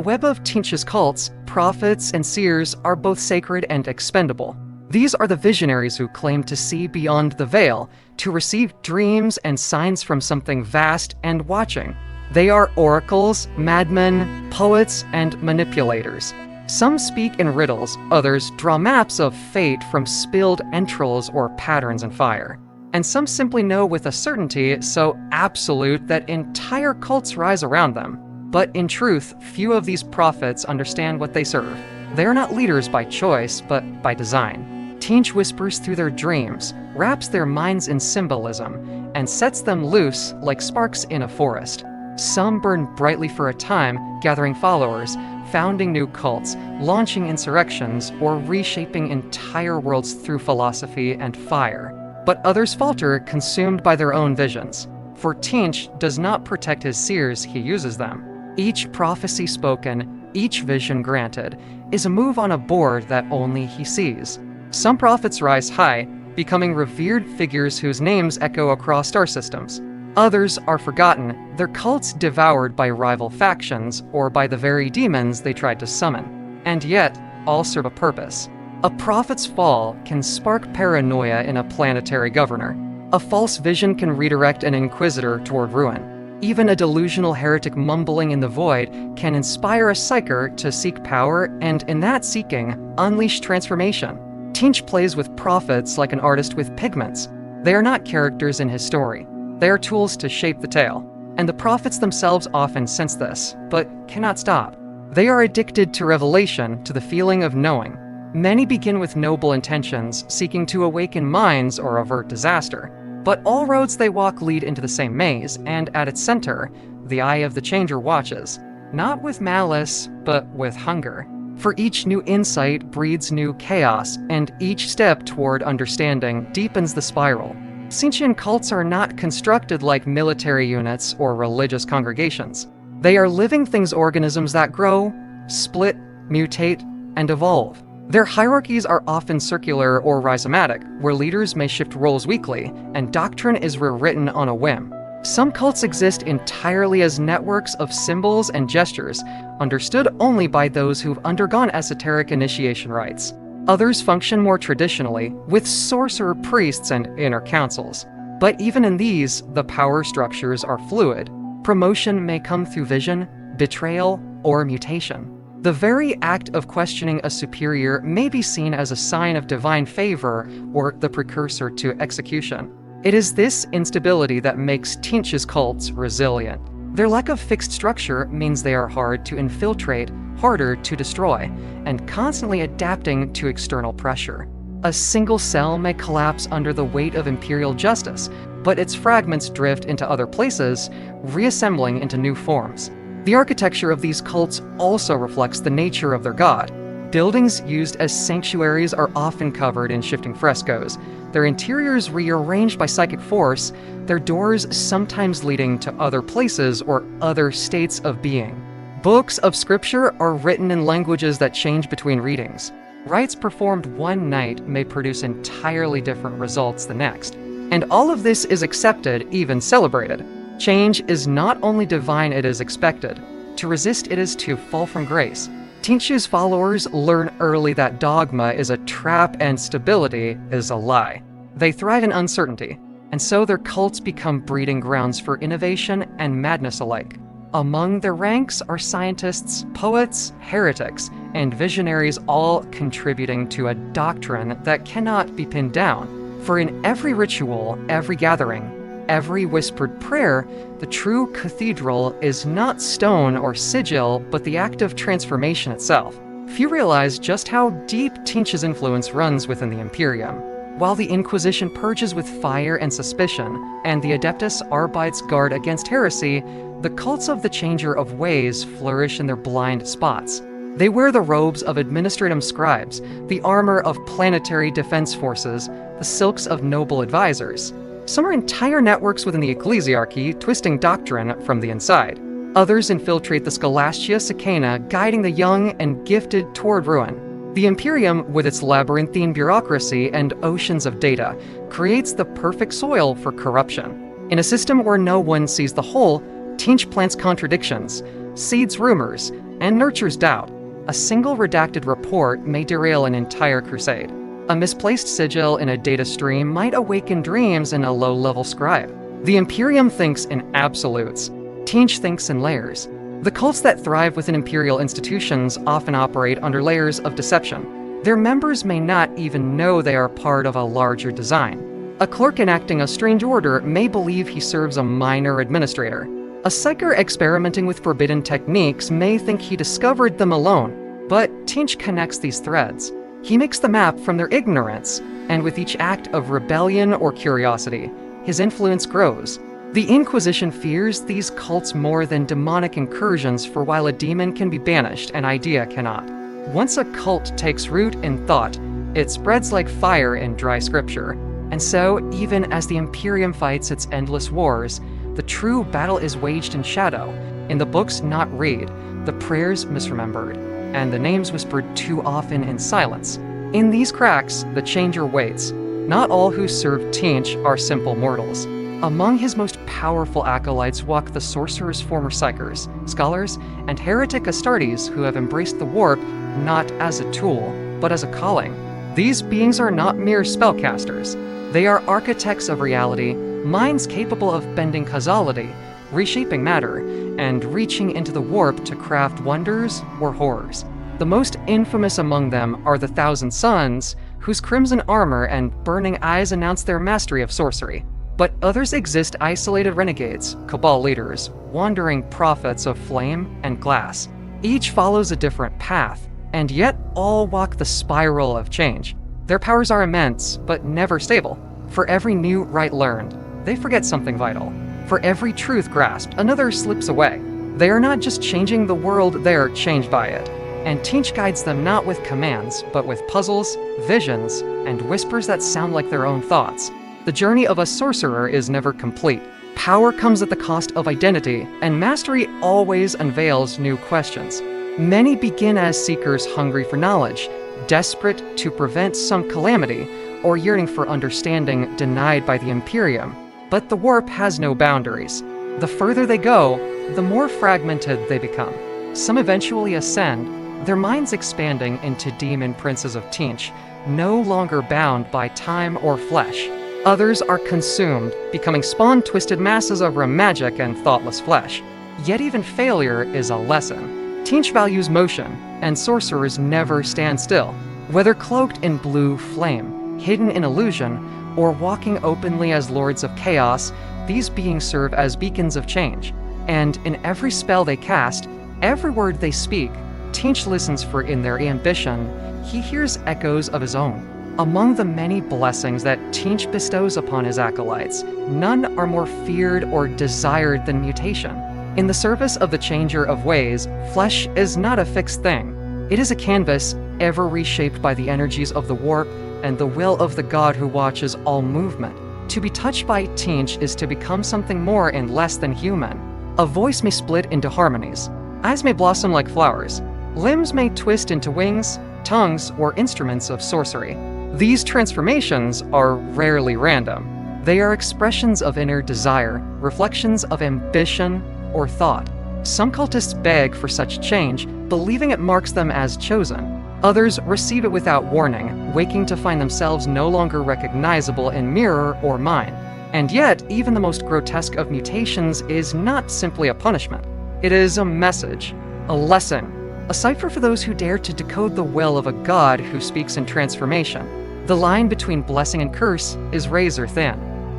web of Tzeentch's cults, prophets and seers are both sacred and expendable. These are the visionaries who claim to see beyond the veil, to receive dreams and signs from something vast and watching. They are oracles, madmen, poets, and manipulators. Some speak in riddles, others draw maps of fate from spilled entrails or patterns in fire. And some simply know with a certainty so absolute that entire cults rise around them. But in truth, few of these prophets understand what they serve. They are not leaders by choice, but by design. Tzeentch whispers through their dreams, wraps their minds in symbolism, and sets them loose like sparks in a forest. Some burn brightly for a time, gathering followers, founding new cults, launching insurrections, or reshaping entire worlds through philosophy and fire. But others falter, consumed by their own visions. For Tzeentch does not protect his seers, he uses them. Each prophecy spoken, each vision granted, is a move on a board that only he sees. Some prophets rise high, becoming revered figures whose names echo across star systems. Others are forgotten, their cults devoured by rival factions or by the very demons they tried to summon. And yet, all serve a purpose. A prophet's fall can spark paranoia in a planetary governor. A false vision can redirect an inquisitor toward ruin. Even a delusional heretic mumbling in the void can inspire a psyker to seek power and, in that seeking, unleash transformation. Tzeentch plays with prophets like an artist with pigments. They are not characters in his story. They are tools to shape the tale. And the prophets themselves often sense this, but cannot stop. They are addicted to revelation, to the feeling of knowing. Many begin with noble intentions, seeking to awaken minds or avert disaster. But all roads they walk lead into the same maze, and at its center, the eye of the changer watches. Not with malice, but with hunger. For each new insight breeds new chaos, and each step toward understanding deepens the spiral. Tzeentchian cults are not constructed like military units or religious congregations. They are living things, organisms that grow, split, mutate, and evolve. Their hierarchies are often circular or rhizomatic, where leaders may shift roles weekly, and doctrine is rewritten on a whim. Some cults exist entirely as networks of symbols and gestures, understood only by those who've undergone esoteric initiation rites. Others function more traditionally, with sorcerer priests and inner councils. But even in these, the power structures are fluid. Promotion may come through vision, betrayal, or mutation. The very act of questioning a superior may be seen as a sign of divine favor or the precursor to execution. It is this instability that makes Tzeentch's cults resilient. Their lack of fixed structure means they are hard to infiltrate, harder to destroy, and constantly adapting to external pressure. A single cell may collapse under the weight of imperial justice, but its fragments drift into other places, reassembling into new forms. The architecture of these cults also reflects the nature of their god. Buildings used as sanctuaries are often covered in shifting frescoes, their interiors rearranged by psychic force, their doors sometimes leading to other places or other states of being. Books of scripture are written in languages that change between readings. Rites performed one night may produce entirely different results the next. And all of this is accepted, even celebrated. Change is not only divine, it is expected. To resist it is to fall from grace. Tzeentch's followers learn early that dogma is a trap and stability is a lie. They thrive in uncertainty, and so their cults become breeding grounds for innovation and madness alike. Among their ranks are scientists, poets, heretics, and visionaries, all contributing to a doctrine that cannot be pinned down. For in every ritual, every gathering, every whispered prayer, the true cathedral is not stone or sigil, but the act of transformation itself. Few realize just how deep Tzeentch's influence runs within the Imperium. While the Inquisition purges with fire and suspicion, and the Adeptus Arbites guard against heresy, the cults of the Changer of Ways flourish in their blind spots. They wear the robes of administratum scribes, the armor of planetary defense forces, the silks of noble advisors. Some are entire networks within the ecclesiarchy, twisting doctrine from the inside. Others infiltrate the Scholastia Sicana, guiding the young and gifted toward ruin. The Imperium, with its labyrinthine bureaucracy and oceans of data, creates the perfect soil for corruption. In a system where no one sees the whole, Tzeentch plants contradictions, seeds rumors, and nurtures doubt. A single redacted report may derail an entire crusade. A misplaced sigil in a data stream might awaken dreams in a low-level scribe. The Imperium thinks in absolutes. Tzeentch thinks in layers. The cults that thrive within imperial institutions often operate under layers of deception. Their members may not even know they are part of a larger design. A clerk enacting a strange order may believe he serves a minor administrator. A psyker experimenting with forbidden techniques may think he discovered them alone, but Tzeentch connects these threads. He makes the map from their ignorance, and with each act of rebellion or curiosity, his influence grows. The Inquisition fears these cults more than demonic incursions, for while a demon can be banished, an idea cannot. Once a cult takes root in thought, it spreads like fire in dry scripture. And so, even as the Imperium fights its endless wars, the true battle is waged in shadow, in the books not read, the prayers misremembered, and the names whispered too often in silence. In these cracks, the Changer waits. Not all who serve Tzeentch are simple mortals. Among his most powerful acolytes walk the sorcerer's former psychers, scholars, and heretic Astartes who have embraced the warp not as a tool, but as a calling. These beings are not mere spellcasters. They are architects of reality, minds capable of bending causality, reshaping matter, and reaching into the warp to craft wonders or horrors. The most infamous among them are the Thousand Suns, whose crimson armor and burning eyes announce their mastery of sorcery. But others exist isolated renegades, cabal leaders, wandering prophets of flame and glass. Each follows a different path, and yet all walk the spiral of change. Their powers are immense, but never stable. For every new rite learned, they forget something vital. For every truth grasped, another slips away. They are not just changing the world, they are changed by it. And Tzeentch guides them not with commands, but with puzzles, visions, and whispers that sound like their own thoughts. The journey of a sorcerer is never complete. Power comes at the cost of identity, and mastery always unveils new questions. Many begin as seekers hungry for knowledge, desperate to prevent some calamity, or yearning for understanding denied by the Imperium. But the warp has no boundaries. The further they go, the more fragmented they become. Some eventually ascend, their minds expanding into demon princes of Tzeentch, no longer bound by time or flesh. Others are consumed, becoming spawn-twisted masses of magic and thoughtless flesh. Yet even failure is a lesson. Tzeentch values motion, and sorcerers never stand still. Whether cloaked in blue flame, hidden in illusion, or walking openly as lords of chaos, these beings serve as beacons of change. And in every spell they cast, every word they speak, Tzeentch listens for in their ambition, he hears echoes of his own. Among the many blessings that Tzeentch bestows upon his acolytes, none are more feared or desired than mutation. In the service of the Changer of Ways, flesh is not a fixed thing. It is a canvas, ever reshaped by the energies of the warp and the will of the God who watches all movement. To be touched by Tzeentch is to become something more and less than human. A voice may split into harmonies. Eyes may blossom like flowers. Limbs may twist into wings, tongues, or instruments of sorcery. These transformations are rarely random. They are expressions of inner desire, reflections of ambition or thought. Some cultists beg for such change, believing it marks them as chosen. Others receive it without warning, waking to find themselves no longer recognizable in mirror or mind. And yet, even the most grotesque of mutations is not simply a punishment. It is a message, a lesson, a cipher for those who dare to decode the will of a god who speaks in transformation. The line between blessing and curse is razor thin.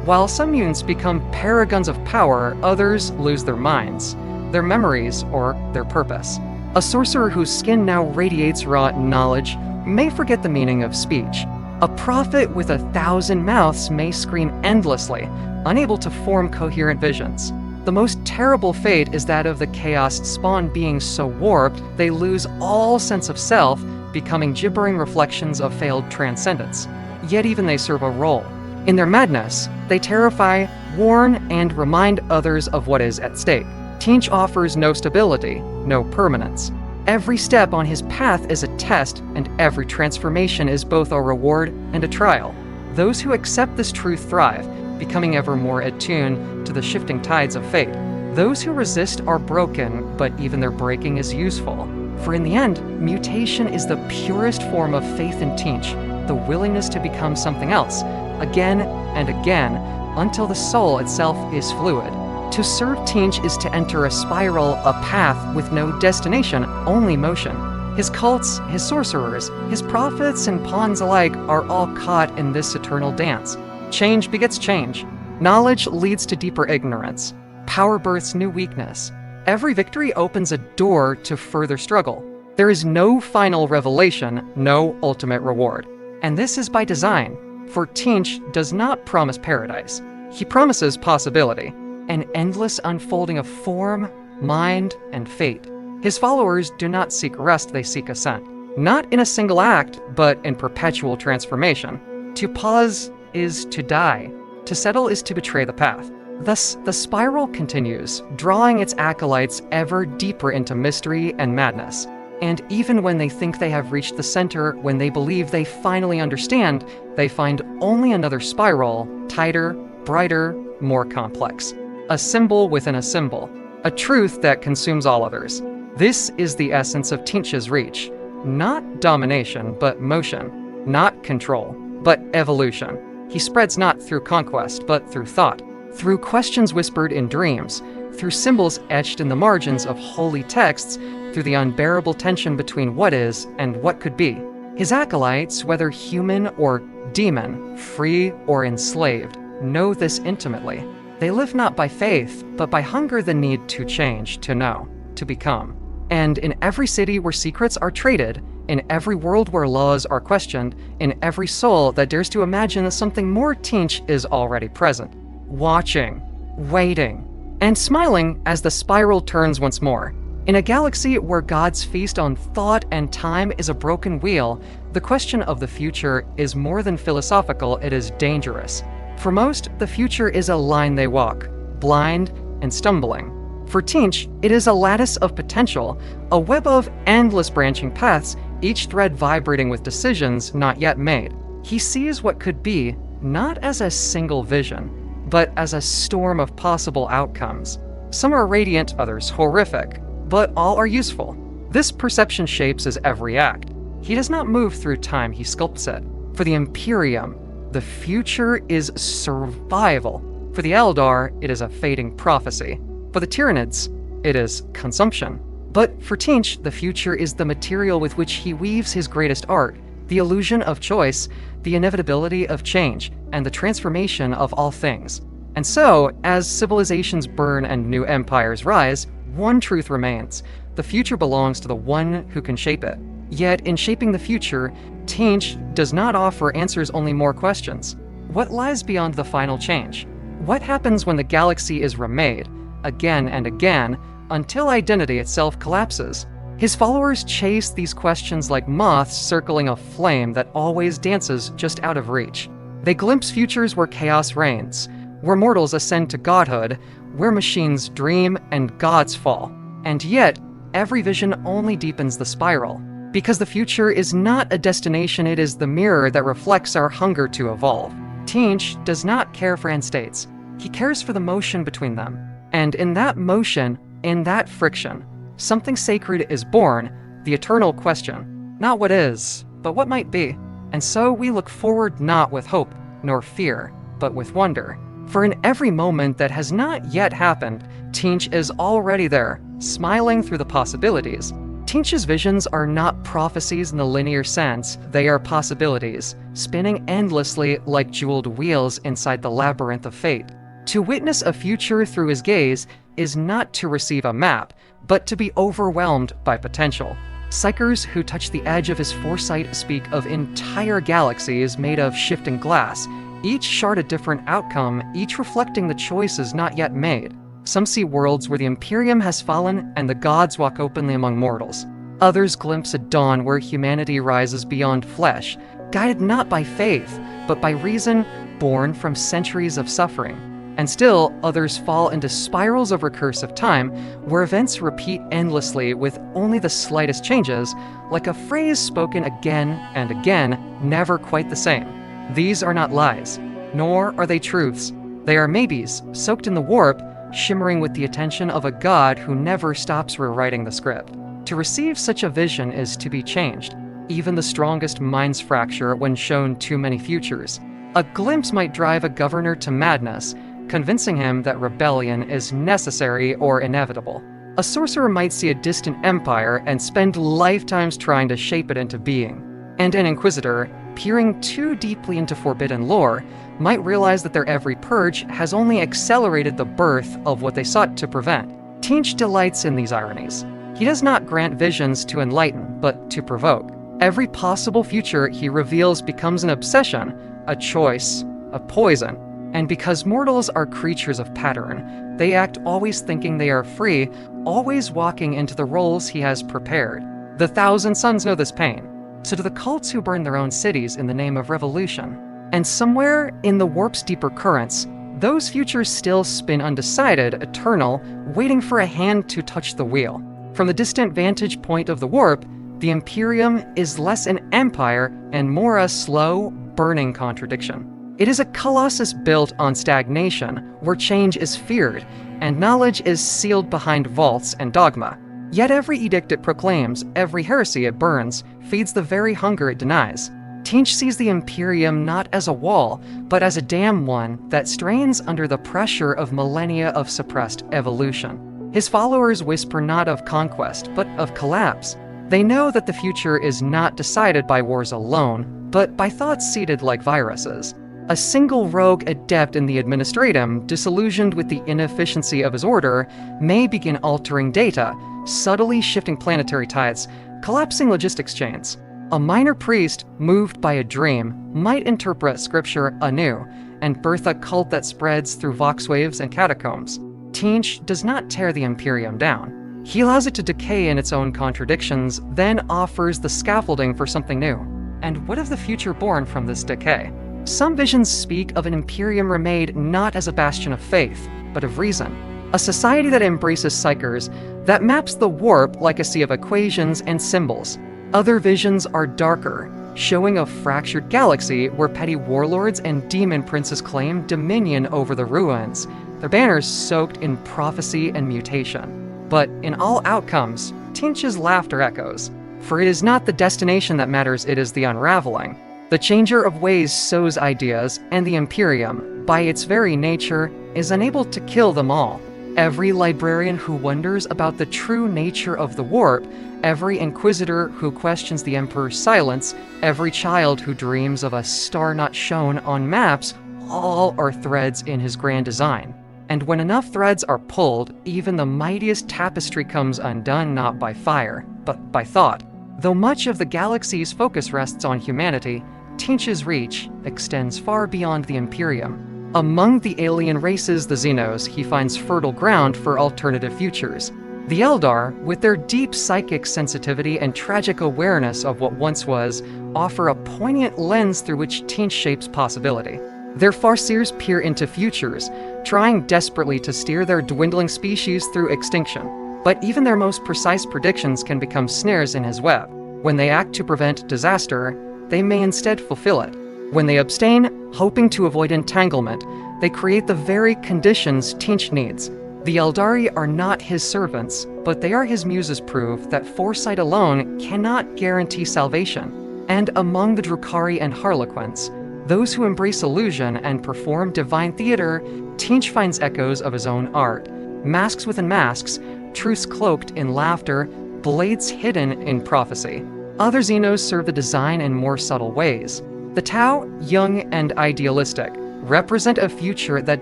While some mutants become paragons of power, others lose their minds, their memories, or their purpose. A sorcerer whose skin now radiates raw knowledge may forget the meaning of speech. A prophet with 1,000 mouths may scream endlessly, unable to form coherent visions. The most terrible fate is that of the chaos spawn being so warped they lose all sense of self, becoming gibbering reflections of failed transcendence. Yet even they serve a role. In their madness, they terrify, warn, and remind others of what is at stake. Tzeentch offers no stability, no permanence. Every step on his path is a test, and every transformation is both a reward and a trial. Those who accept this truth thrive, becoming ever more attuned to the shifting tides of fate. Those who resist are broken, but even their breaking is useful. For in the end, mutation is the purest form of faith in Tzeentch, the willingness to become something else, again and again, until the soul itself is fluid. To serve Tzeentch is to enter a spiral, a path with no destination, only motion. His cults, his sorcerers, his prophets and pawns alike are all caught in this eternal dance. Change begets change. Knowledge leads to deeper ignorance. Power births new weakness. Every victory opens a door to further struggle. There is no final revelation, no ultimate reward. And this is by design, for Tzeentch does not promise paradise. He promises possibility. An endless unfolding of form, mind, and fate. His followers do not seek rest, they seek ascent. Not in a single act, but in perpetual transformation. To pause is to die. To settle is to betray the path. Thus, the spiral continues, drawing its acolytes ever deeper into mystery and madness. And even when they think they have reached the center, when they believe they finally understand, they find only another spiral, tighter, brighter, more complex. A symbol within a symbol, a truth that consumes all others. This is the essence of Tzeentch's reach. Not domination, but motion. Not control, but evolution. He spreads not through conquest, but through thought. Through questions whispered in dreams. Through symbols etched in the margins of holy texts. Through the unbearable tension between what is and what could be. His acolytes, whether human or demon, free or enslaved, know this intimately. They live not by faith, but by hunger the need to change, to know, to become. And in every city where secrets are traded, in every world where laws are questioned, in every soul that dares to imagine that something more Tzeentch is already present. Watching, waiting, and smiling as the spiral turns once more. In a galaxy where God's feast on thought and time is a broken wheel, the question of the future is more than philosophical, it is dangerous. For most, the future is a line they walk, blind and stumbling. For Tzeentch, it is a lattice of potential, a web of endless branching paths, each thread vibrating with decisions not yet made. He sees what could be, not as a single vision, but as a storm of possible outcomes. Some are radiant, others horrific, but all are useful. This perception shapes his every act. He does not move through time, he sculpts it. For the Imperium, the future is survival. For the Eldar, it is a fading prophecy. For the Tyranids, it is consumption. But for Tzeentch, the future is the material with which he weaves his greatest art, the illusion of choice, the inevitability of change, and the transformation of all things. And so, as civilizations burn and new empires rise, one truth remains. The future belongs to the one who can shape it. Yet, in shaping the future, Tzeentch does not offer answers, only more questions. What lies beyond the final change? What happens when the galaxy is remade, again and again, until identity itself collapses? His followers chase these questions like moths circling a flame that always dances just out of reach. They glimpse futures where chaos reigns, where mortals ascend to godhood, where machines dream and gods fall. And yet, every vision only deepens the spiral. Because the future is not a destination, it is the mirror that reflects our hunger to evolve. Tzeentch does not care for end states. He cares for the motion between them. And in that motion, in that friction, something sacred is born, the eternal question. Not what is, but what might be. And so we look forward not with hope, nor fear, but with wonder. For in every moment that has not yet happened, Tzeentch is already there, smiling through the possibilities. Tzeentch's visions are not prophecies in the linear sense, they are possibilities, spinning endlessly like jeweled wheels inside the labyrinth of fate. To witness a future through his gaze is not to receive a map, but to be overwhelmed by potential. Psychers who touch the edge of his foresight speak of entire galaxies made of shifting glass, each shard a different outcome, each reflecting the choices not yet made. Some see worlds where the Imperium has fallen and the gods walk openly among mortals. Others glimpse a dawn where humanity rises beyond flesh, guided not by faith, but by reason, born from centuries of suffering. And still, others fall into spirals of recursive time, where events repeat endlessly with only the slightest changes, like a phrase spoken again and again, never quite the same. These are not lies, nor are they truths. They are maybes, soaked in the warp, shimmering with the attention of a god who never stops rewriting the script. To receive such a vision is to be changed. Even the strongest minds fracture when shown too many futures. A glimpse might drive a governor to madness, convincing him that rebellion is necessary or inevitable. A sorcerer might see a distant empire and spend lifetimes trying to shape it into being. And an inquisitor, peering too deeply into forbidden lore, might realize that their every purge has only accelerated the birth of what they sought to prevent. Tzeentch delights in these ironies. He does not grant visions to enlighten, but to provoke. Every possible future he reveals becomes an obsession, a choice, a poison. And because mortals are creatures of pattern, they act always thinking they are free, always walking into the roles he has prepared. The Thousand Sons know this pain. So do the cults who burn their own cities in the name of revolution. And somewhere in the warp's deeper currents, those futures still spin undecided, eternal, waiting for a hand to touch the wheel. From the distant vantage point of the warp, the Imperium is less an empire and more a slow, burning contradiction. It is a colossus built on stagnation, where change is feared, and knowledge is sealed behind vaults and dogma. Yet every edict it proclaims, every heresy it burns, feeds the very hunger it denies. Tzeentch sees the Imperium not as a wall, but as a dam one that strains under the pressure of millennia of suppressed evolution. His followers whisper not of conquest, but of collapse. They know that the future is not decided by wars alone, but by thoughts seeded like viruses. A single rogue adept in the administratum, disillusioned with the inefficiency of his order, may begin altering data, subtly shifting planetary tides, collapsing logistics chains. A minor priest, moved by a dream, might interpret scripture anew, and birth a cult that spreads through voxwaves and catacombs. Tzeentch does not tear the Imperium down. He allows it to decay in its own contradictions, then offers the scaffolding for something new. And what of the future born from this decay? Some visions speak of an Imperium remade not as a bastion of faith, but of reason. A society that embraces psychers, that maps the warp like a sea of equations and symbols. Other visions are darker, showing a fractured galaxy where petty warlords and demon princes claim dominion over the ruins, their banners soaked in prophecy and mutation. But in all outcomes, Tzeentch's laughter echoes. For it is not the destination that matters, it is the unraveling. The changer of ways sows ideas, and the Imperium, by its very nature, is unable to kill them all. Every librarian who wonders about the true nature of the warp, every inquisitor who questions the Emperor's silence, every child who dreams of a star not shown on maps, all are threads in his grand design. And when enough threads are pulled, even the mightiest tapestry comes undone not by fire, but by thought. Though much of the galaxy's focus rests on humanity, Tzeentch's reach extends far beyond the Imperium. Among the alien races, the Xenos, he finds fertile ground for alternative futures. The Eldar, with their deep psychic sensitivity and tragic awareness of what once was, offer a poignant lens through which Tzeentch shapes possibility. Their Farseers peer into futures, trying desperately to steer their dwindling species through extinction. But even their most precise predictions can become snares in his web. When they act to prevent disaster, they may instead fulfill it. When they abstain, hoping to avoid entanglement, they create the very conditions Tzeentch needs. The Eldari are not his servants, but they are his muses prove that foresight alone cannot guarantee salvation. And among the Drukhari and Harlequins, those who embrace illusion and perform divine theater, Tzeentch finds echoes of his own art. Masks within masks, truths cloaked in laughter, blades hidden in prophecy. Other Xenos serve the design in more subtle ways. The Tau, young and idealistic, represent a future that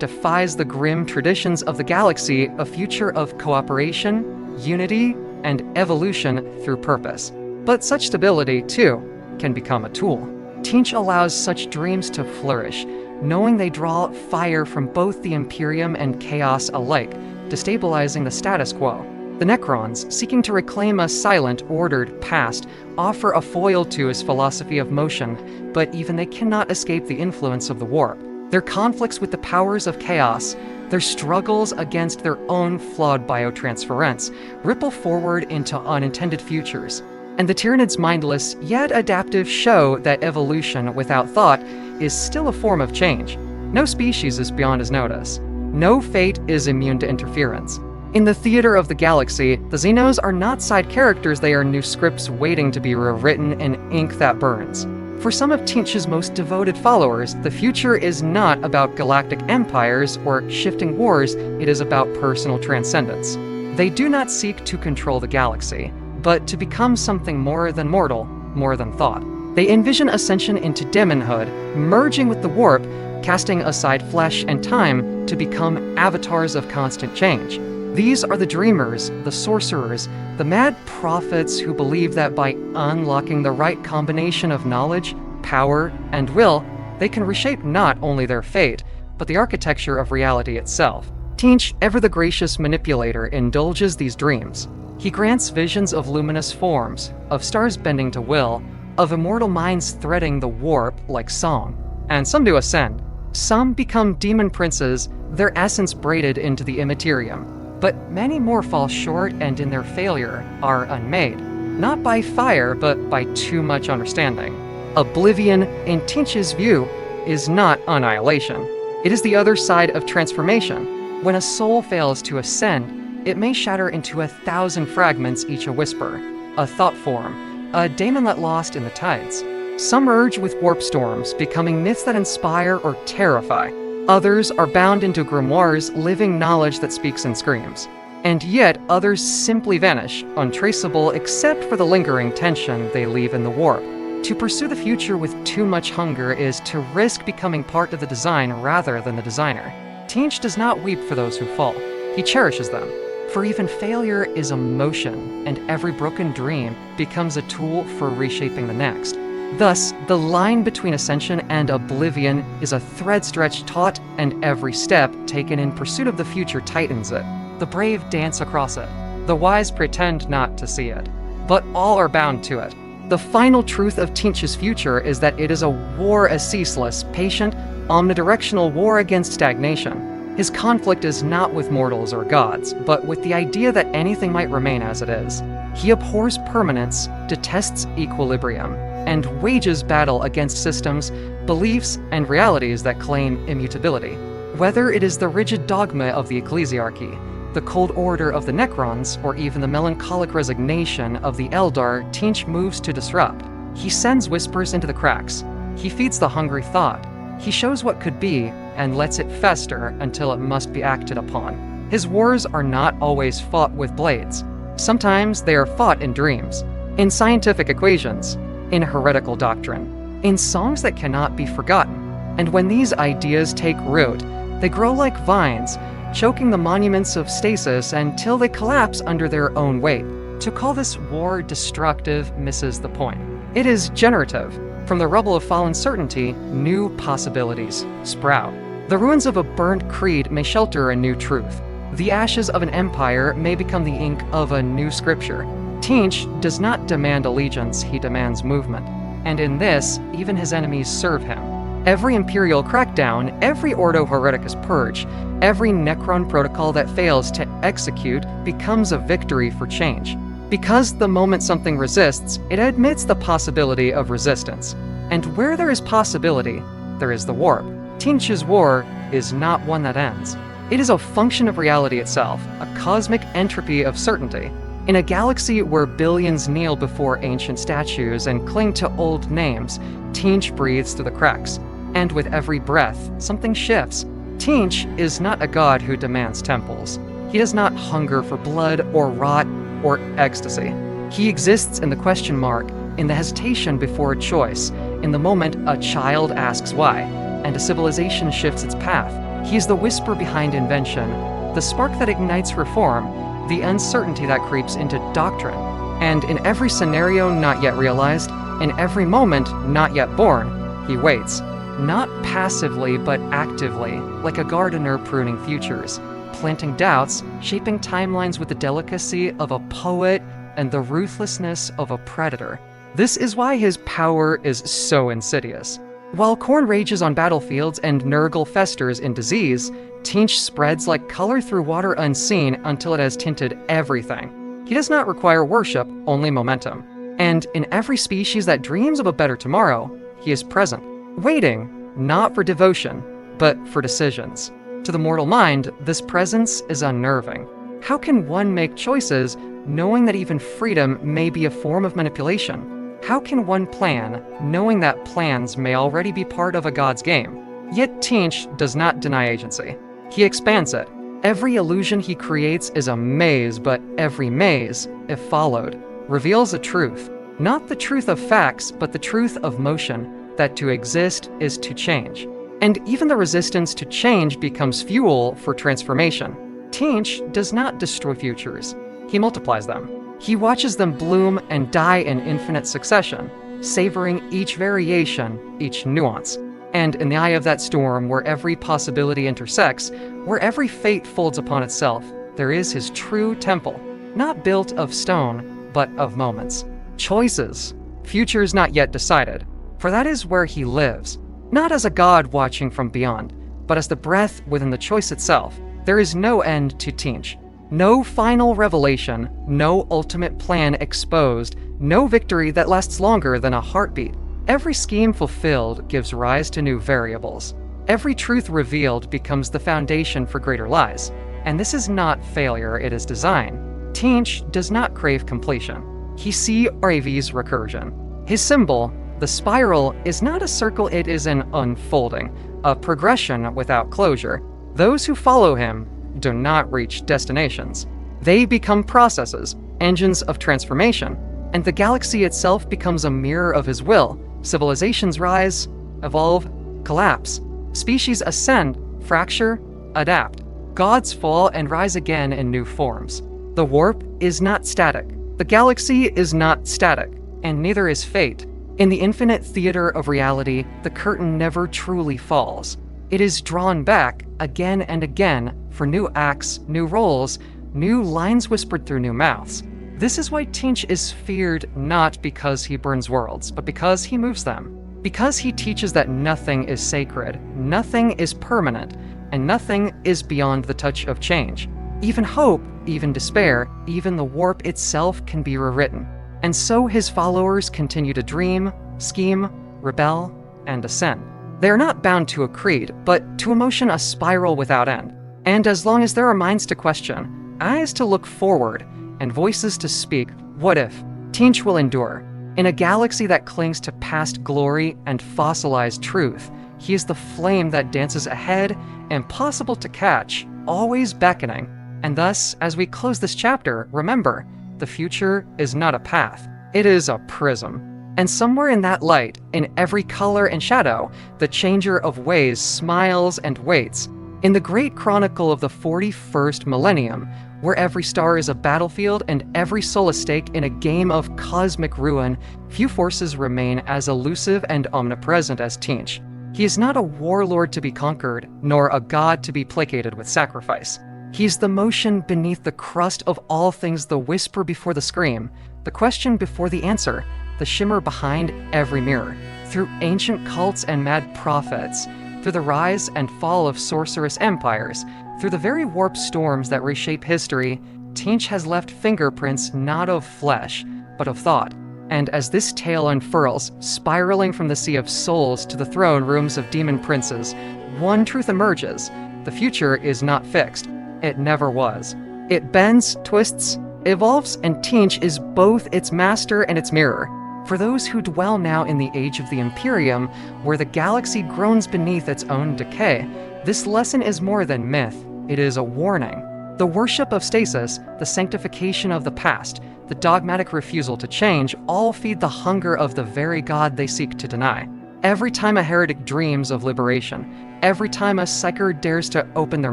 defies the grim traditions of the galaxy, a future of cooperation, unity, and evolution through purpose. But such stability, too, can become a tool. Tzeentch allows such dreams to flourish, knowing they draw fire from both the Imperium and Chaos alike, destabilizing the status quo. The Necrons, seeking to reclaim a silent, ordered past, offer a foil to his philosophy of motion, but even they cannot escape the influence of the warp. Their conflicts with the powers of chaos, their struggles against their own flawed biotransference, ripple forward into unintended futures. And the Tyranids' mindless, yet adaptive show that evolution without thought is still a form of change. No species is beyond his notice. No fate is immune to interference. In the theater of the galaxy, the Xenos are not side characters, they are new scripts waiting to be rewritten in ink that burns. For some of Tzeentch's most devoted followers, the future is not about galactic empires or shifting wars, it is about personal transcendence. They do not seek to control the galaxy, but to become something more than mortal, more than thought. They envision ascension into demonhood, merging with the warp, casting aside flesh and time to become avatars of constant change. These are the dreamers, the sorcerers, the mad prophets who believe that by unlocking the right combination of knowledge, power, and will, they can reshape not only their fate, but the architecture of reality itself. Tzeentch, ever the gracious manipulator, indulges these dreams. He grants visions of luminous forms, of stars bending to will, of immortal minds threading the warp like song. And some do ascend. Some become demon princes, their essence braided into the immaterium. But many more fall short and in their failure are unmade, not by fire, but by too much understanding. Oblivion, in Tzeentch's view, is not annihilation. It is the other side of transformation. When a soul fails to ascend, it may shatter into 1,000 fragments, each a whisper, a thought form, a daemon let lost in the tides. Some merge with warp storms, becoming myths that inspire or terrify. Others are bound into grimoires, living knowledge that speaks and screams. And yet, others simply vanish, untraceable except for the lingering tension they leave in the warp. To pursue the future with too much hunger is to risk becoming part of the design rather than the designer. Tzeentch does not weep for those who fall. He cherishes them. For even failure is a motion, and every broken dream becomes a tool for reshaping the next. Thus, the line between ascension and oblivion is a thread stretched taut, and every step taken in pursuit of the future tightens it. The brave dance across it. The wise pretend not to see it. But all are bound to it. The final truth of Tzeentch's future is that it is a war, a ceaseless, patient, omnidirectional war against stagnation. His conflict is not with mortals or gods, but with the idea that anything might remain as it is. He abhors permanence, detests equilibrium, and wages battle against systems, beliefs, and realities that claim immutability. Whether it is the rigid dogma of the ecclesiarchy, the cold order of the Necrons, or even the melancholic resignation of the Eldar, Tzeentch moves to disrupt. He sends whispers into the cracks. He feeds the hungry thought. He shows what could be, and lets it fester until it must be acted upon. His wars are not always fought with blades. Sometimes they are fought in dreams, in scientific equations, in heretical doctrine, in songs that cannot be forgotten. And when these ideas take root, they grow like vines, choking the monuments of stasis until they collapse under their own weight. To call this war destructive misses the point. It is generative. From the rubble of fallen certainty, new possibilities sprout. The ruins of a burnt creed may shelter a new truth. The ashes of an empire may become the ink of a new scripture. Tzeentch does not demand allegiance, he demands movement. And in this, even his enemies serve him. Every imperial crackdown, every Ordo Hereticus purge, every Necron protocol that fails to execute becomes a victory for change. Because the moment something resists, it admits the possibility of resistance. And where there is possibility, there is the warp. Tzeentch's war is not one that ends. It is a function of reality itself, a cosmic entropy of certainty. In a galaxy where billions kneel before ancient statues and cling to old names, Tzeentch breathes through the cracks. And with every breath, something shifts. Tzeentch is not a god who demands temples. He does not hunger for blood or rot or ecstasy. He exists in the question mark, in the hesitation before a choice, in the moment a child asks why, and a civilization shifts its path. He is the whisper behind invention, the spark that ignites reform, the uncertainty that creeps into doctrine. And in every scenario not yet realized, in every moment not yet born, he waits. Not passively, but actively, like a gardener pruning futures, planting doubts, shaping timelines with the delicacy of a poet and the ruthlessness of a predator. This is why his power is so insidious. While corn rages on battlefields and Nurgle festers in disease, Tzeentch spreads like color through water unseen until it has tinted everything. He does not require worship, only momentum. And in every species that dreams of a better tomorrow, he is present, waiting, not for devotion, but for decisions. To the mortal mind, this presence is unnerving. How can one make choices knowing that even freedom may be a form of manipulation? How can one plan, knowing that plans may already be part of a god's game? Yet Tzeentch does not deny agency. He expands it. Every illusion he creates is a maze, but every maze, if followed, reveals a truth. Not the truth of facts, but the truth of motion, that to exist is to change. And even the resistance to change becomes fuel for transformation. Tzeentch does not destroy futures. He multiplies them. He watches them bloom and die in infinite succession, savoring each variation, each nuance. And in the eye of that storm, where every possibility intersects, where every fate folds upon itself, there is his true temple, not built of stone, but of moments. Choices. Futures not yet decided. For that is where he lives, not as a god watching from beyond, but as the breath within the choice itself. There is no end to Tzeentch. No final revelation, no ultimate plan exposed, no victory that lasts longer than a heartbeat. Every scheme fulfilled gives rise to new variables. Every truth revealed becomes the foundation for greater lies. And this is not failure, it is design. Tzeentch does not crave completion. He sees RAV's recursion. His symbol, the spiral, is not a circle, it is an unfolding, a progression without closure. Those who follow him do not reach destinations. They become processes, engines of transformation, and the galaxy itself becomes a mirror of his will. Civilizations rise, evolve, collapse. Species ascend, fracture, adapt. Gods fall and rise again in new forms. The warp is not static. The galaxy is not static, and neither is fate. In the infinite theater of reality, the curtain never truly falls. It is drawn back again and again for new acts, new roles, new lines whispered through new mouths. This is why Tzeentch is feared not because he burns worlds, but because he moves them. Because he teaches that nothing is sacred, nothing is permanent, and nothing is beyond the touch of change. Even hope, even despair, even the warp itself can be rewritten. And so his followers continue to dream, scheme, rebel, and ascend. They are not bound to a creed, but to a motion, a spiral without end. And as long as there are minds to question, eyes to look forward, and voices to speak, what if? Tzeentch will endure. In a galaxy that clings to past glory and fossilized truth, he is the flame that dances ahead, impossible to catch, always beckoning. And thus, as we close this chapter, remember, the future is not a path, it is a prism. And somewhere in that light, in every color and shadow, the changer of ways smiles and waits. In the great chronicle of the 41st millennium, where every star is a battlefield and every soul a stake in a game of cosmic ruin, few forces remain as elusive and omnipresent as Tzeentch. He is not a warlord to be conquered, nor a god to be placated with sacrifice. He is the motion beneath the crust of all things, the whisper before the scream, the question before the answer, the shimmer behind every mirror. Through ancient cults and mad prophets, through the rise and fall of sorcerous empires, through the very warp storms that reshape history, Tzeentch has left fingerprints not of flesh, but of thought. And as this tale unfurls, spiraling from the sea of souls to the throne rooms of demon princes, one truth emerges. The future is not fixed. It never was. It bends, twists, evolves, and Tzeentch is both its master and its mirror. For those who dwell now in the age of the Imperium, where the galaxy groans beneath its own decay, this lesson is more than myth. It is a warning. The worship of stasis, the sanctification of the past, the dogmatic refusal to change, all feed the hunger of the very God they seek to deny. Every time a heretic dreams of liberation, every time a psyker dares to open their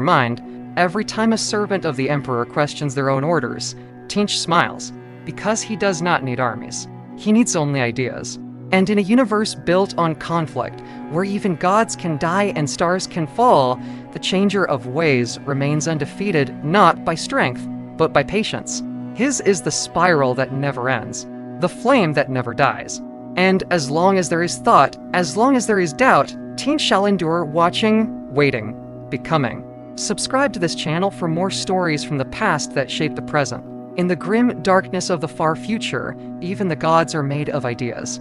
mind, every time a servant of the Emperor questions their own orders, Tzeentch smiles. because he does not need armies. He needs only ideas. And in a universe built on conflict, where even gods can die and stars can fall, the changer of ways remains undefeated not by strength, but by patience. His is the spiral that never ends, the flame that never dies. And as long as there is thought, as long as there is doubt, Tzeentch shall endure watching, waiting, becoming. Subscribe to this channel for more stories from the past that shape the present. In the grim darkness of the far future, even the gods are made of ideas.